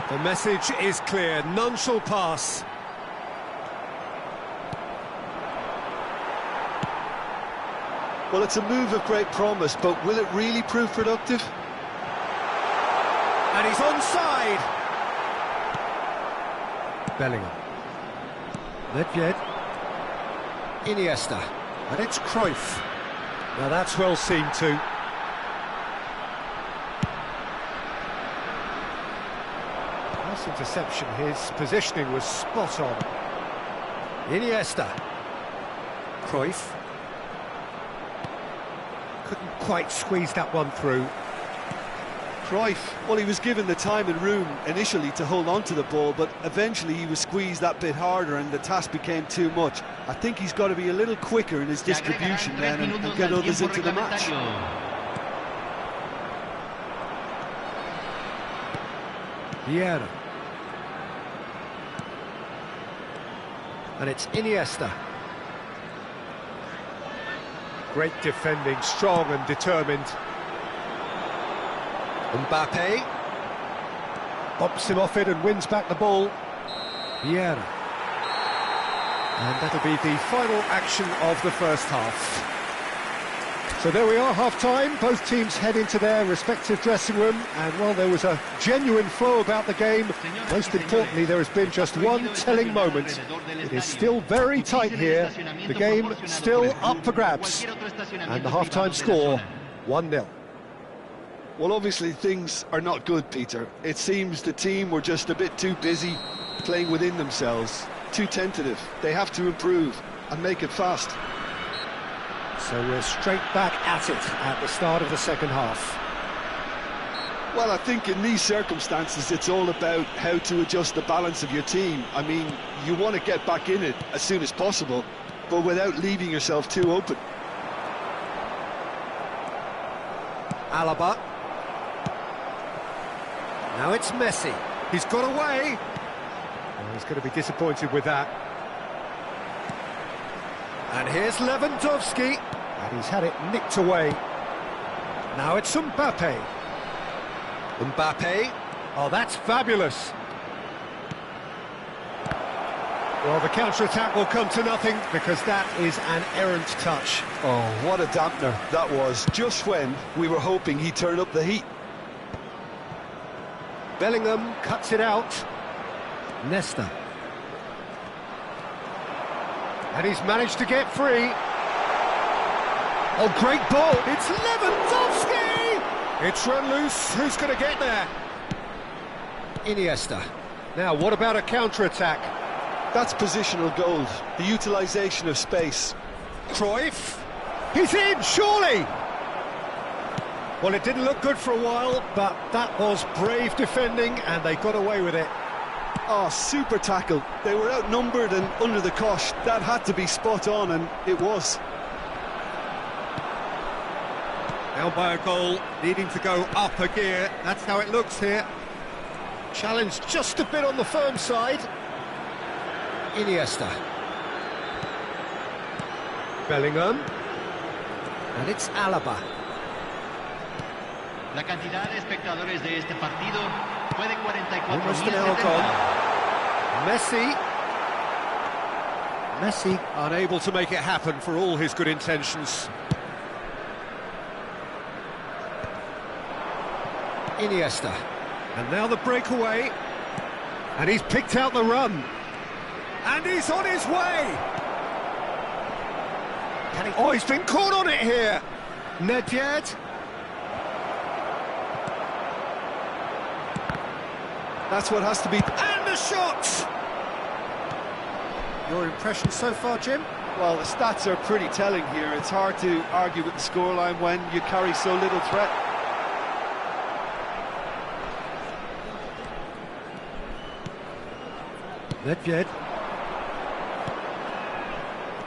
The message is clear, none shall pass. Well, it's a move of great promise, but will it really prove productive? And he's onside. Bellingham. Nedved. Iniesta. And it's Cruyff. Now that's well seen too. Nice interception. His positioning was spot on. Iniesta. Cruyff. Couldn't quite squeeze that one through. Cruyff, well, he was given the time and room initially to hold on to the ball, but eventually he was squeezed that bit harder and the task became too much. I think he's got to be a little quicker in his distribution then and get others into the match. Vieira. And it's Iniesta. Great defending, strong and determined. Mbappe bumps him off it and wins back the ball. Vieira. And that'll be the final action of the first half. So there we are, half-time. Both teams head into their respective dressing room. And while there was a genuine flow about the game, most importantly, there has been just one telling moment. It is still very tight here. The game still up for grabs. And the half-time score, 1-0. Well, obviously things are not good, Peter. It seems the team were just a bit too busy playing within themselves, too tentative. They have to improve and make it fast. So we're straight back at it at the start of the second half. Well, I think in these circumstances it's all about how to adjust the balance of your team. I mean, you want to get back in it as soon as possible, but without leaving yourself too open. Alaba. Now it's Messi. He's got away. Oh, he's going to be disappointed with that. And here's Lewandowski. And he's had it nicked away. Now it's Mbappe. Mbappe. Oh, that's fabulous. Well, the counter-attack will come to nothing because that is an errant touch. Oh, what a dampener that was, just when we were hoping he'd turn up the heat. Bellingham cuts it out. Nesta. And he's managed to get free. Oh, great ball. It's Lewandowski! It's run loose. Who's going to get there? Iniesta. Now, what about a counter-attack? That's positional gold, the utilisation of space. Cruyff. He's in, surely! Well, it didn't look good for a while, but that was brave defending, and they got away with it. Oh, super tackle. They were outnumbered and under the cosh. That had to be spot on, and it was. Now by a goal, needing to go up a gear. That's how it looks here. Challenge just a bit on the firm side. Iniesta. Bellingham. And it's Alaba. La cantidad de espectadores de este partido fue de 44.070. Almost an hour gone. Messi unable to make it happen for all his good intentions. Iniesta. And now the breakaway. And he's picked out the run. And he's on his way. Oh, he's been caught on it here. Nedved. That's what has to be. And the shot! Your impression so far, Jim? Well, the stats are pretty telling here. It's hard to argue with the scoreline when you carry so little threat. Nedved.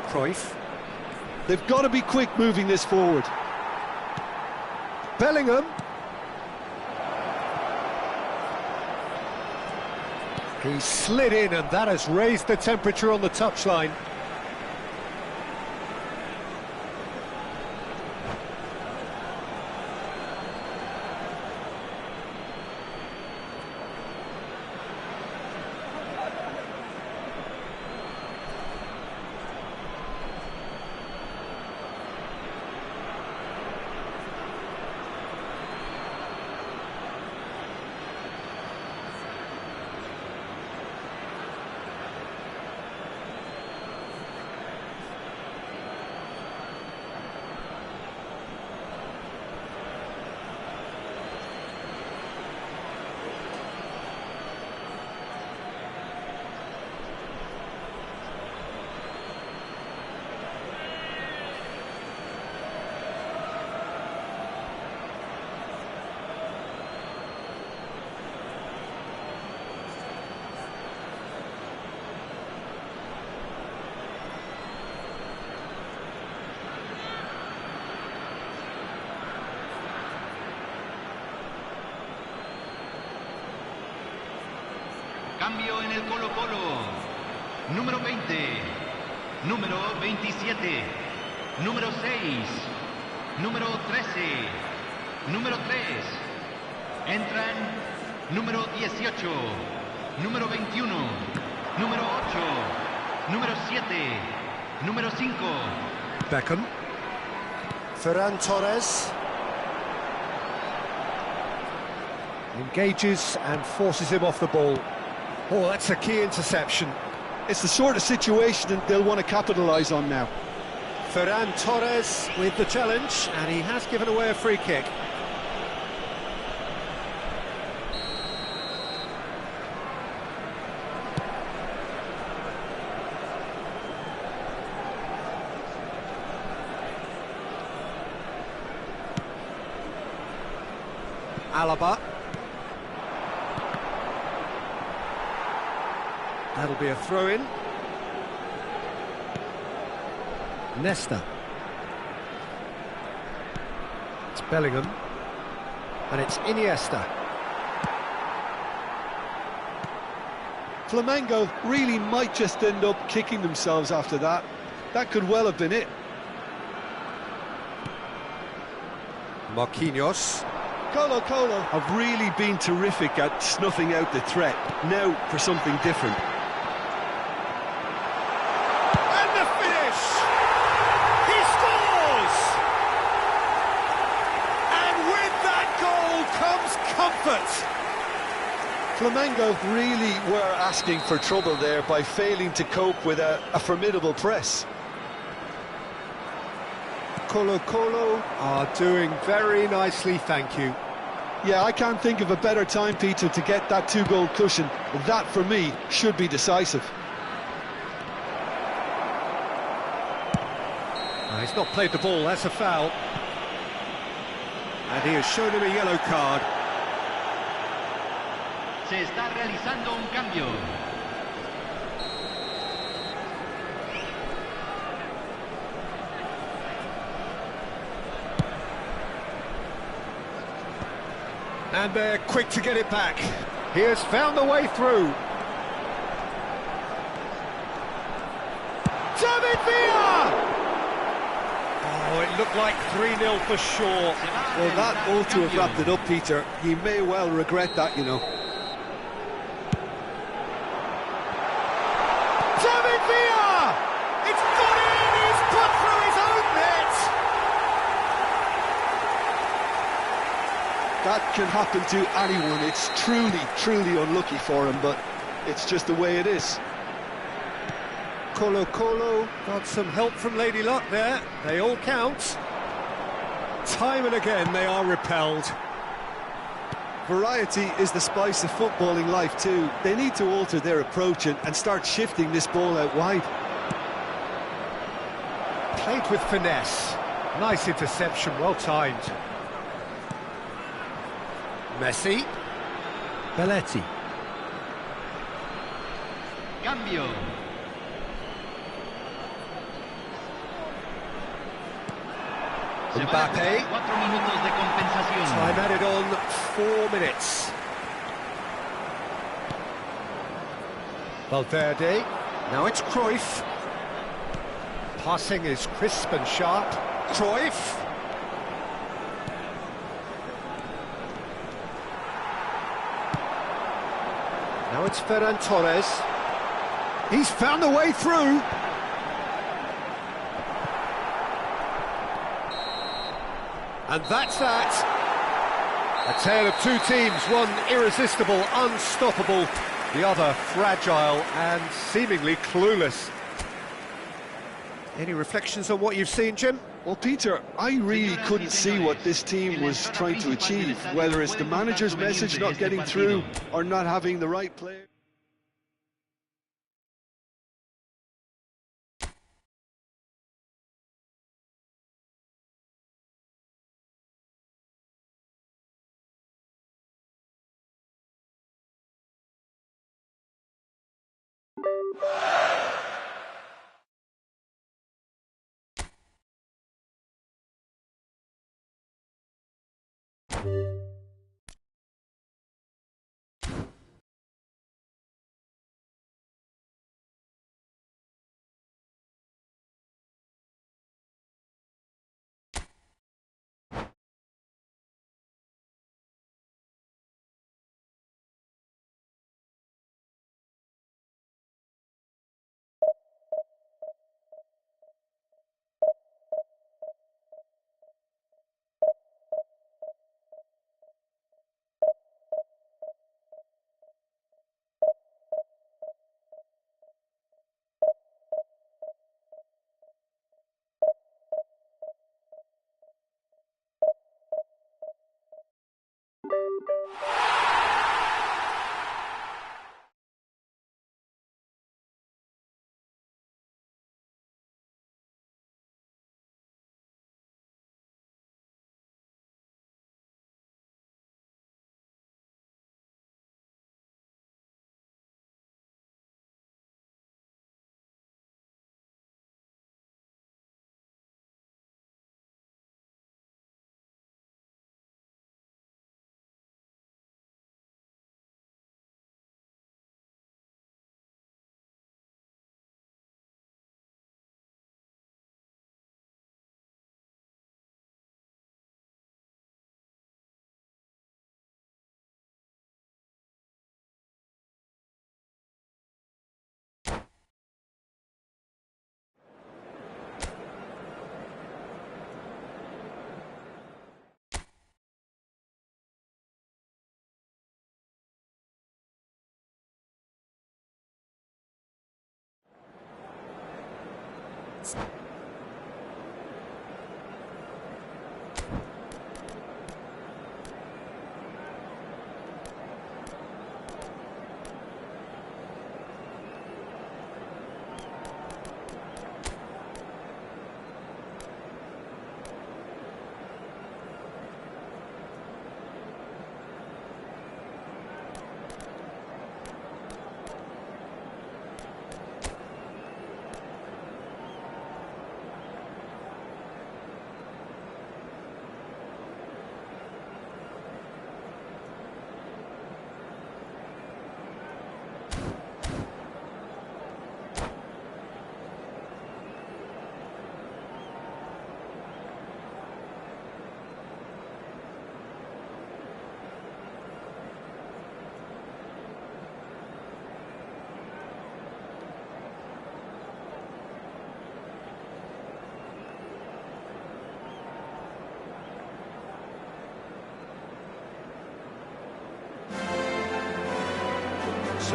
Cruyff. They've got to be quick moving this forward. Bellingham. He slid in, and that has raised the temperature on the touchline. Cambio en el Colo-Colo. Número 20. Número 27. Número 6. Número 13. Número 3. Entran número 18. Número 21. Número 8. Número 7. Número 5. Beckham. Ferran Torres. Engages and forces him off the ball. Oh, that's a key interception. It's the sort of situation that they'll want to capitalise on now. Ferran Torres with the challenge, and he has given away a free kick. Alaba. That'll be a throw-in. Nesta. It's Bellingham. And it's Iniesta. Flamengo really might just end up kicking themselves after that. That could well have been it. Marquinhos. Colo-Colo have really been terrific at snuffing out the threat. Now for something different. And the finish! He scores! And with that goal comes comfort. Flamengo really were asking for trouble there by failing to cope with a formidable press. Colo-Colo are doing very nicely, thank you. Yeah, I can't think of a better time, Peter, to get that two-goal cushion. That, for me, should be decisive. He's not played the ball, that's a foul. And he has shown him a yellow card. Se está realizando un cambio. And they're quick to get it back. He has found the way through. David Villa! Oh, it looked like 3-0 for sure. Well, that ought to have wrapped it up, Peter. He may well regret that, you know. That can happen to anyone. It's truly, truly unlucky for him, but it's just the way it is. Colo got some help from Lady Luck there. They all count. Time and again they are repelled. Variety is the spice of footballing life too. They need to alter their approach and start shifting this ball out wide. Played with finesse. Nice interception, well timed. Messi. Belletti. Cambio. Mbappe. 4 minutos de compensación. Time added on 4 minutes. Valverde. Now it's Cruyff. Passing is crisp and sharp. Cruyff. Now it's Ferran Torres. He's found a way through. And that's that. A tale of two teams, one irresistible, unstoppable, the other fragile and seemingly clueless. Any reflections on what you've seen, Jim? Well, Peter, I really couldn't see what this team was trying to achieve, whether it's the manager's message not getting through or not having the right player.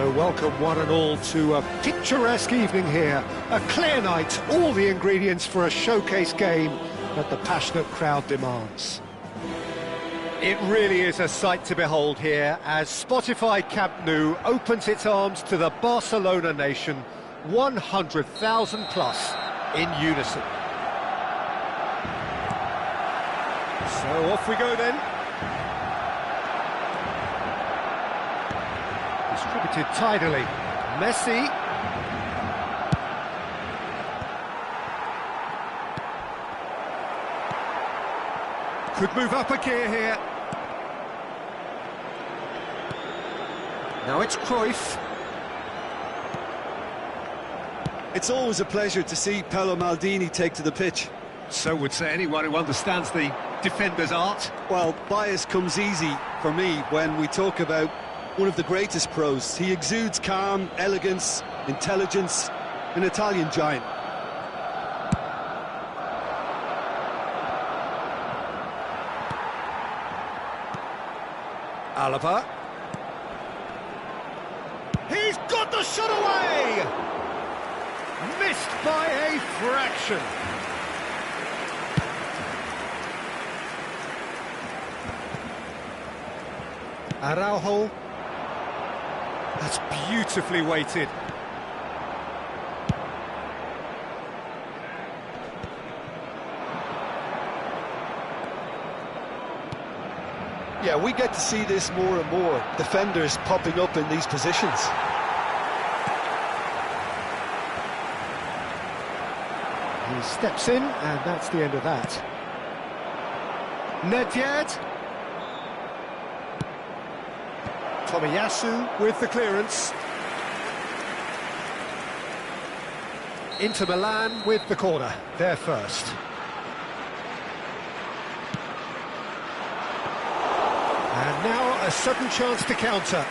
So welcome one and all to a picturesque evening here. A clear night, all the ingredients for a showcase game that the passionate crowd demands. It really is a sight to behold here as Spotify Camp Nou opens its arms to the Barcelona nation, 100,000 plus in unison. So off we go then. Distributed tidily. Messi. Could move up a gear here. Now it's Cruyff. It's always a pleasure to see Paolo Maldini take to the pitch. So would say anyone who understands the defender's art. Well, bias comes easy for me when we talk about one of the greatest pros. He exudes calm, elegance, intelligence, an Italian giant. Alaba. He's got the shot away! Missed by a fraction. Araujo. That's beautifully weighted. Yeah, we get to see this more and more. Defenders popping up in these positions. He steps in, and that's the end of that. Nedved. Tomiyasu with the clearance. Inter Milan with the corner. They're first. And now a sudden chance to counter.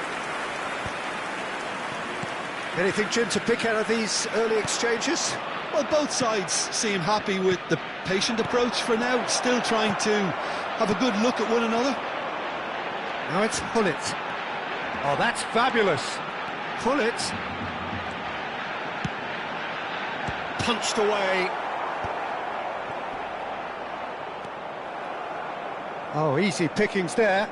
Anything, Jim, to pick out of these early exchanges? Well, both sides seem happy with the patient approach for now, still trying to have a good look at one another. Now it's Hullet. Oh, that's fabulous. Hullet. Punched away. Oh, easy pickings there.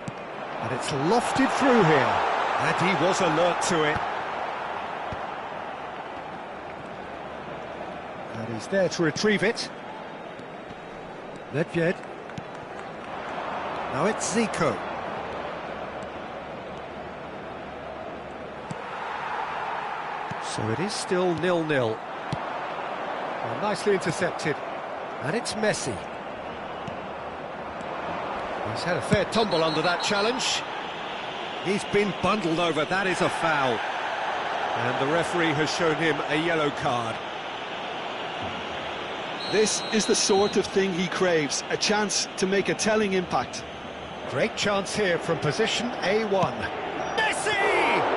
And it's lofted through here. And he was alert to it. And he's there to retrieve it. Nedved. Now it's Zico. So it is still 0-0. Well, nicely intercepted. And it's Messi. He's had a fair tumble under that challenge. He's been bundled over. That is a foul. And the referee has shown him a yellow card. This is the sort of thing he craves, a chance to make a telling impact. Great chance here from position A1. Messi!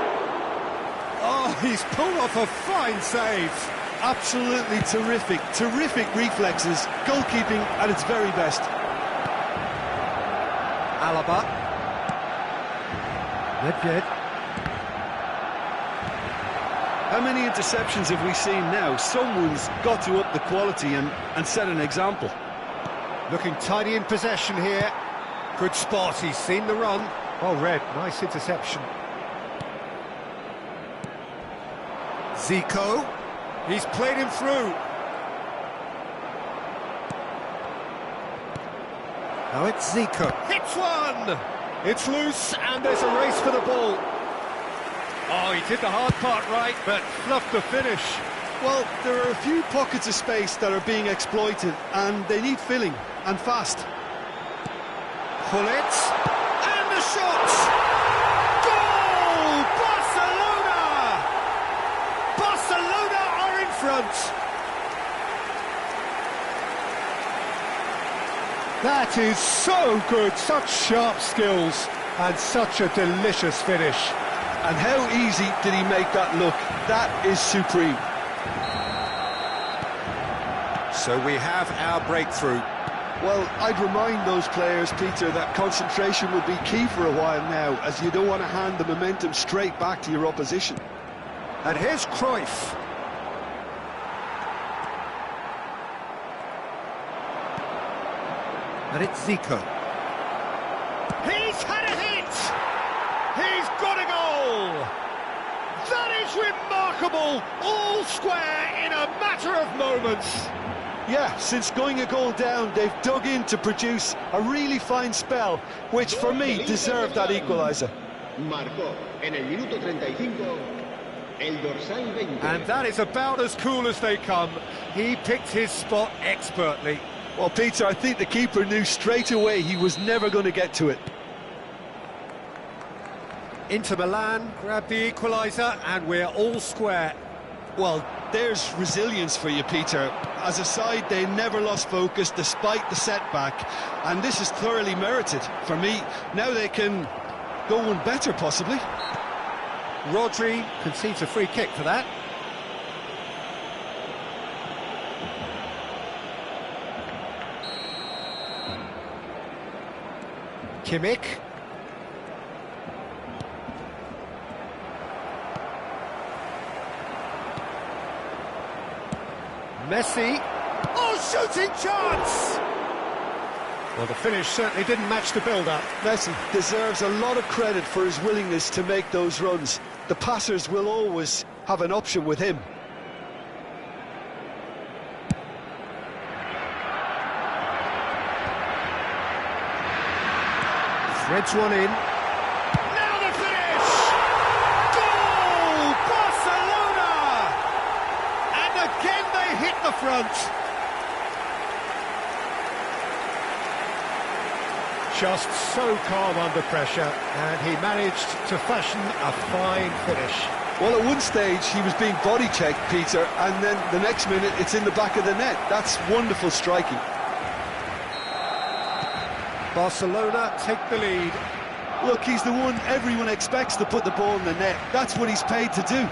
Oh, he's pulled off a fine save. Absolutely terrific, terrific reflexes, goalkeeping at its very best. Alaba. Nedved. How many interceptions have we seen now? Someone's got to up the quality and set an example. Looking tidy in possession here. Good spot, he's seen the run. Oh, Red, nice interception. Zico. He's played him through. Now it's Zico. Hits one! It's loose, and there's a race for the ball. Oh, he did the hard part right, but fluffed the finish. Well, there are a few pockets of space that are being exploited, and they need filling, and fast. Hullet, and the shot! Goal! Barcelona! Barcelona are in front. That is so good, such sharp skills, and such a delicious finish. And how easy did he make that look? That is supreme. So we have our breakthrough. Well, I'd remind those players, Peter, that concentration will be key for a while now, as you don't want to hand the momentum straight back to your opposition. And here's Cruyff. And it's Zico. He's had a hit! He's got a goal! That is remarkable! All square in a matter of moments. Yeah, since going a goal down, they've dug in to produce a really fine spell, which for me deserved that equaliser. Marcó en el minuto 35 el dorsal 20. And that is about as cool as they come. He picked his spot expertly. Well, Peter, I think the keeper knew straight away he was never going to get to it. Inter Milan grab the equaliser and we're all square. Well, there's resilience for you, Peter. As a side, they never lost focus despite the setback, and this is thoroughly merited. For me, now they can go one better, possibly. Rodri concedes a free kick for that. Kimmich. Messi. Oh, shooting chance! Well, the finish certainly didn't match the build-up. Messi deserves a lot of credit for his willingness to make those runs. The passers will always have an option with him. Threads one in. Now the finish! Goal! Barcelona! And again they hit the front. Just so calm under pressure, and he managed to fashion a fine finish. Well, at one stage he was being body checked, Peter, and then the next minute it's in the back of the net. That's wonderful striking. Barcelona take the lead. Look, he's the one everyone expects to put the ball in the net. That's what he's paid to do.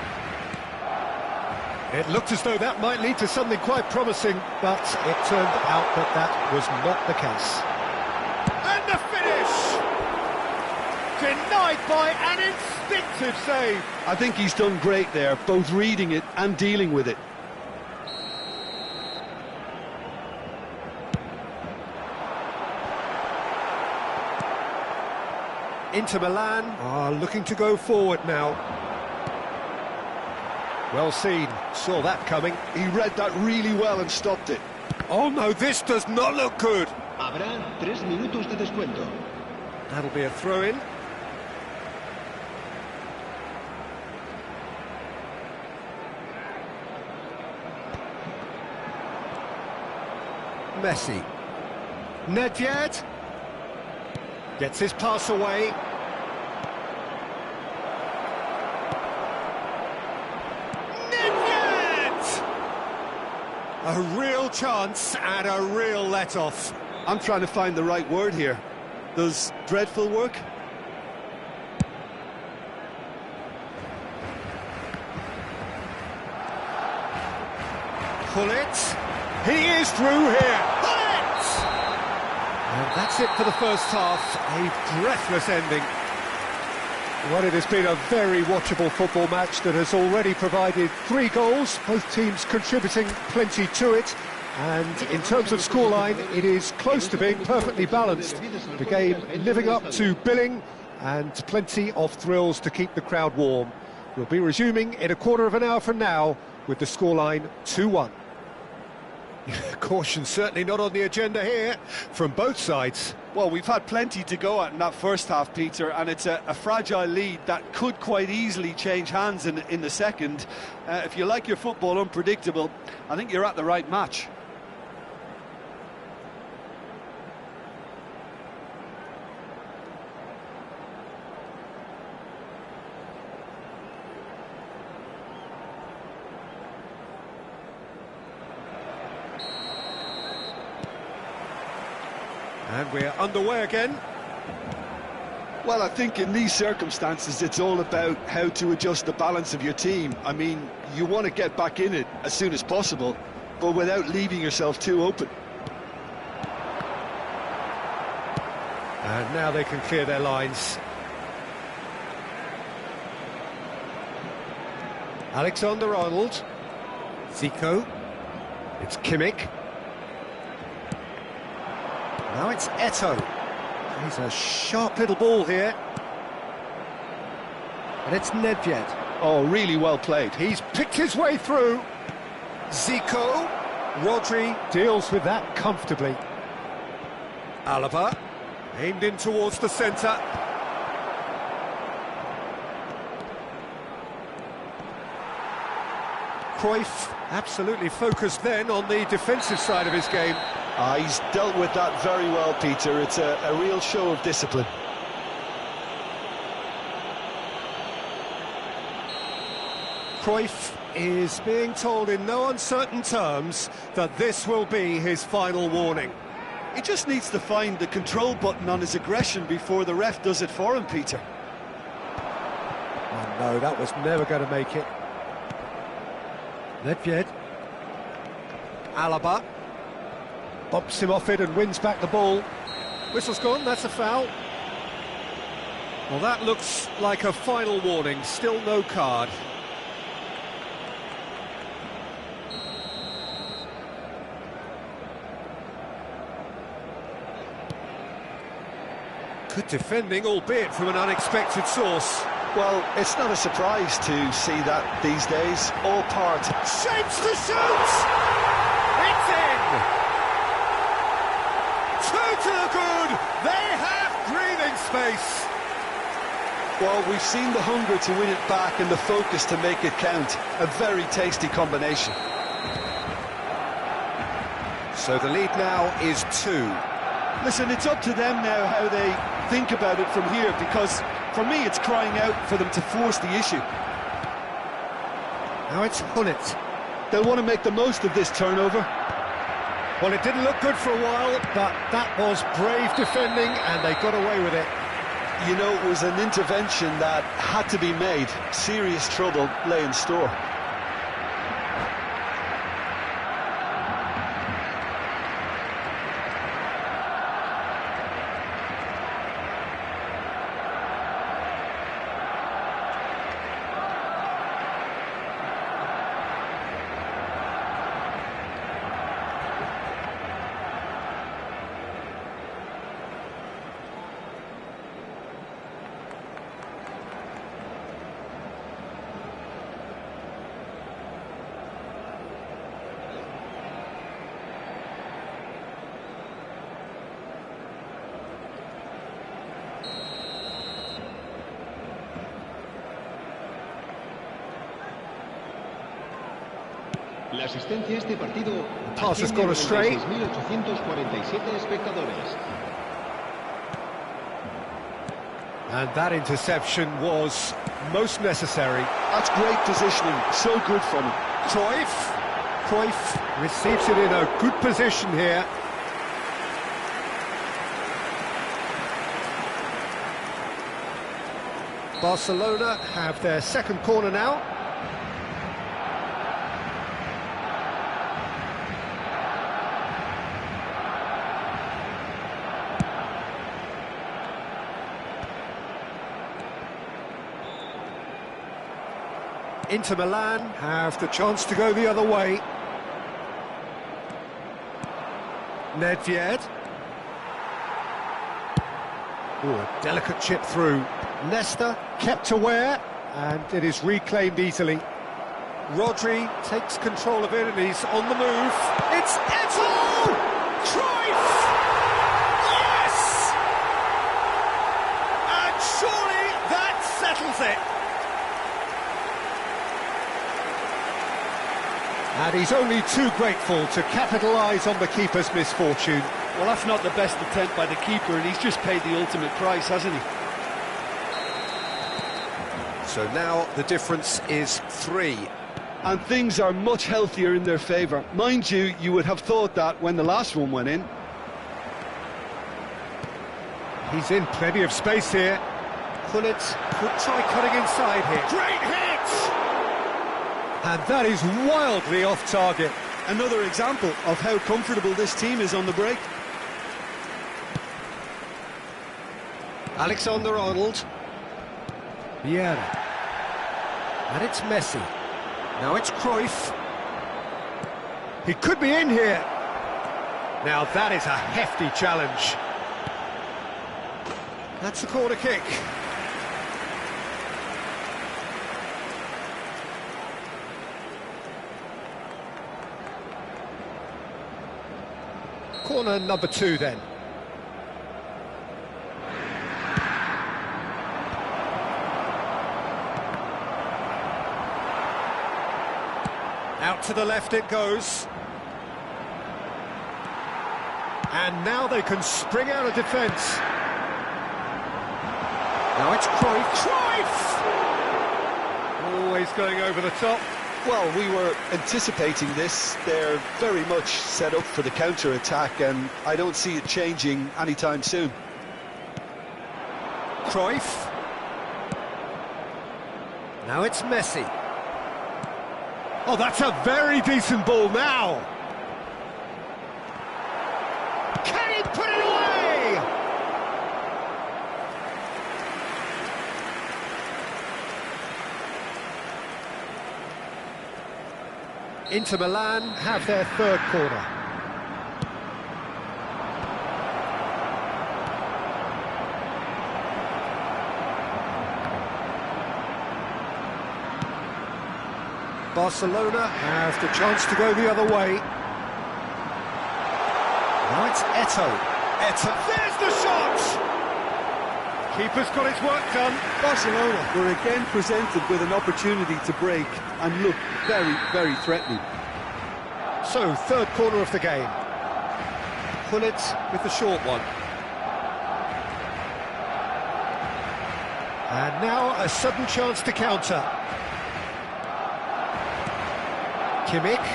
It looked as though that might lead to something quite promising, but it turned out that that was not the case. And the finish! Denied by an instinctive save. I think he's done great there, both reading it and dealing with it. Inter Milan are looking to go forward now. Well seen, saw that coming. He read that really well and stopped it. Oh no, this does not look good. Habrá 3 minutos de descuento. That'll be a throw-in. Messi. Nedved gets his pass away. Nedved! A real chance and a real let-off. I'm trying to find the right word here. Does dreadful work? Pull it. He is through here. Pull it! And that's it for the first half. A breathless ending. Well, it has been a very watchable football match that has already provided 3 goals, both teams contributing plenty to it. And in terms of scoreline, it is close to being perfectly balanced. The game living up to billing and plenty of thrills to keep the crowd warm. We'll be resuming in a quarter of an hour from now with the scoreline 2-1. Caution certainly not on the agenda here from both sides. Well, we've had plenty to go at in that first half, Peter, and it's a fragile lead that could quite easily change hands in the second. If you like your football unpredictable, I think you're at the right match. And we're underway again. Well, I think in these circumstances, it's all about how to adjust the balance of your team. I mean, you want to get back in it as soon as possible, but without leaving yourself too open. And now they can clear their lines. Alexander-Arnold. Zico. It's Kimmich. Now it's Eto'o. He's a sharp little ball here. And it's Nedved. Oh, really well played. He's picked his way through. Zico. Rodri deals with that comfortably. Alaba. Aimed in towards the centre. Cruyff absolutely focused then on the defensive side of his game. He's dealt with that very well, Peter. It's a real show of discipline. Cruyff is being told in no uncertain terms that this will be his final warning. He just needs to find the control button on his aggression before the ref does it for him, Peter. Oh no, that was never going to make it. Nedved. Alaba. Bumps him off it and wins back the ball. Whistle's gone, that's a foul. Well, that looks like a final warning, still no card. Good defending, albeit from an unexpected source. Well, it's not a surprise to see that these days. All part. Shapes to shoot! It's in! Two to the good! They have breathing space! Well, we've seen the hunger to win it back and the focus to make it count. A very tasty combination. So the lead now is 2. Listen, it's up to them now how they think about it from here, because for me it's crying out for them to force the issue. Now it's Hunnet. They'll want to make the most of this turnover. Well, it didn't look good for a while, but that was brave defending and they got away with it. You know, it was an intervention that had to be made. Serious trouble lay in store. La asistencia a este partido Pass has gone astray. 6.847 espectadores. And that interception was most necessary. That's great positioning, so good from him. Cruyff receives it in a good position here. Barcelona have their second corner now. Inter Milan have the chance to go the other way. Nedved. Oh, a delicate chip through. Nesta kept aware, and it is reclaimed easily. Rodri takes control of it, and he's on the move. It's Eto'o! Cruyff! Yes! And surely that settles it. And he's only too grateful to capitalise on the keeper's misfortune. Well, that's not the best attempt by the keeper, and he's just paid the ultimate price, hasn't he? So now the difference is 3. And things are much healthier in their favour. Mind you, you would have thought that when the last one went in. He's in plenty of space here. Hunnet could try cutting inside here. Great hit! And that is wildly off target. Another example of how comfortable this team is on the break. Alexander-Arnold. Vieira. And it's Messi. Now it's Cruyff. He could be in here. Now that is a hefty challenge. That's a corner kick. Corner number 2 then. Out to the left it goes. And now they can spring out of defence. Now it's Cruyff. Always going over the top. Well, we were anticipating this. They're very much set up for the counter-attack, and I don't see it changing anytime soon. Cruyff. Now it's Messi. Oh, that's a very decent ball now. Can he put it away? Inter Milan have their 3rd corner. Barcelona have the chance to go the other way. Now it's Eto'o. There's the shot! Keeper's got his work done. Barcelona were again presented with an opportunity to break and look very, very threatening. So, 3rd corner of the game. Gullit with the short one. And now a sudden chance to counter. Kimmich.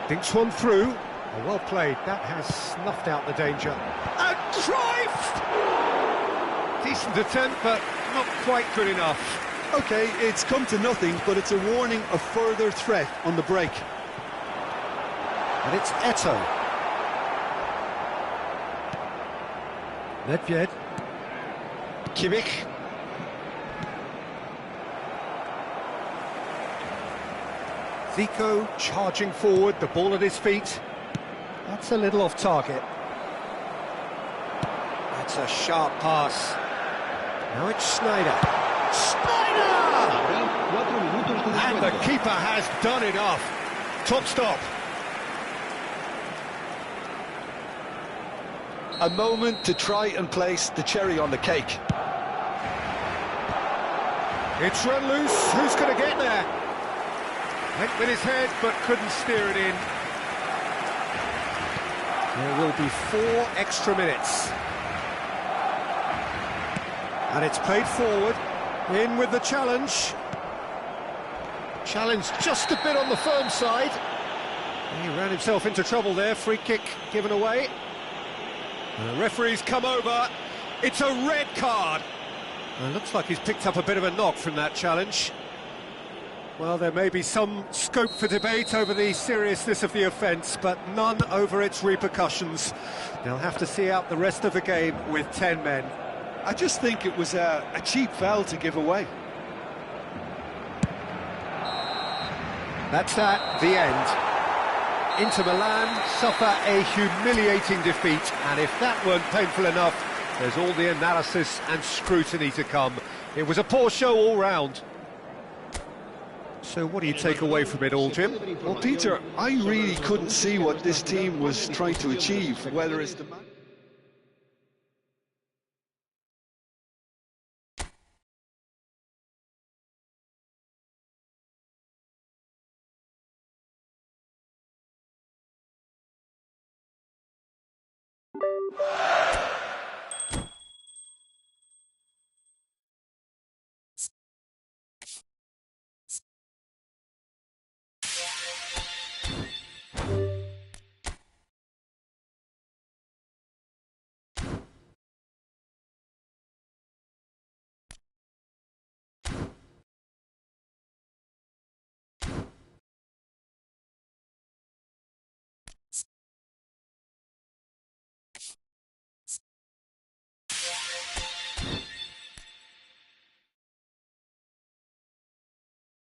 Dinks one through. Oh, well played. That has snuffed out the danger. And Cruyff! Decent attempt, but not quite good enough. OK, it's come to nothing, but it's a warning of further threat on the break. And it's Eto'o. Nedved. Kimmich. Zico charging forward, the ball at his feet. That's a little off target. That's a sharp pass. Now it's Sneijder. And the keeper has done enough. Top stop. A moment to try and place the cherry on the cake. It's run loose. Who's going to get there? Went with his head, but couldn't steer it in. There will be 4 extra minutes. And it's played forward. In with the challenge. Challenge just a bit on the firm side. He ran himself into trouble there. Free kick given away. And the referee's come over. It's a red card. And it looks like he's picked up a bit of a knock from that challenge. Well, there may be some scope for debate over the seriousness of the offence, but none over its repercussions. They'll have to see out the rest of the game with 10 men. I just think it was a cheap foul to give away. That's at the end. Inter Milan suffer a humiliating defeat, and if that weren't painful enough, there's all the analysis and scrutiny to come. It was a poor show all round. So what do you take away from it all, Jim? Well, Peter, I really couldn't see what this team was trying to achieve, whether it's the...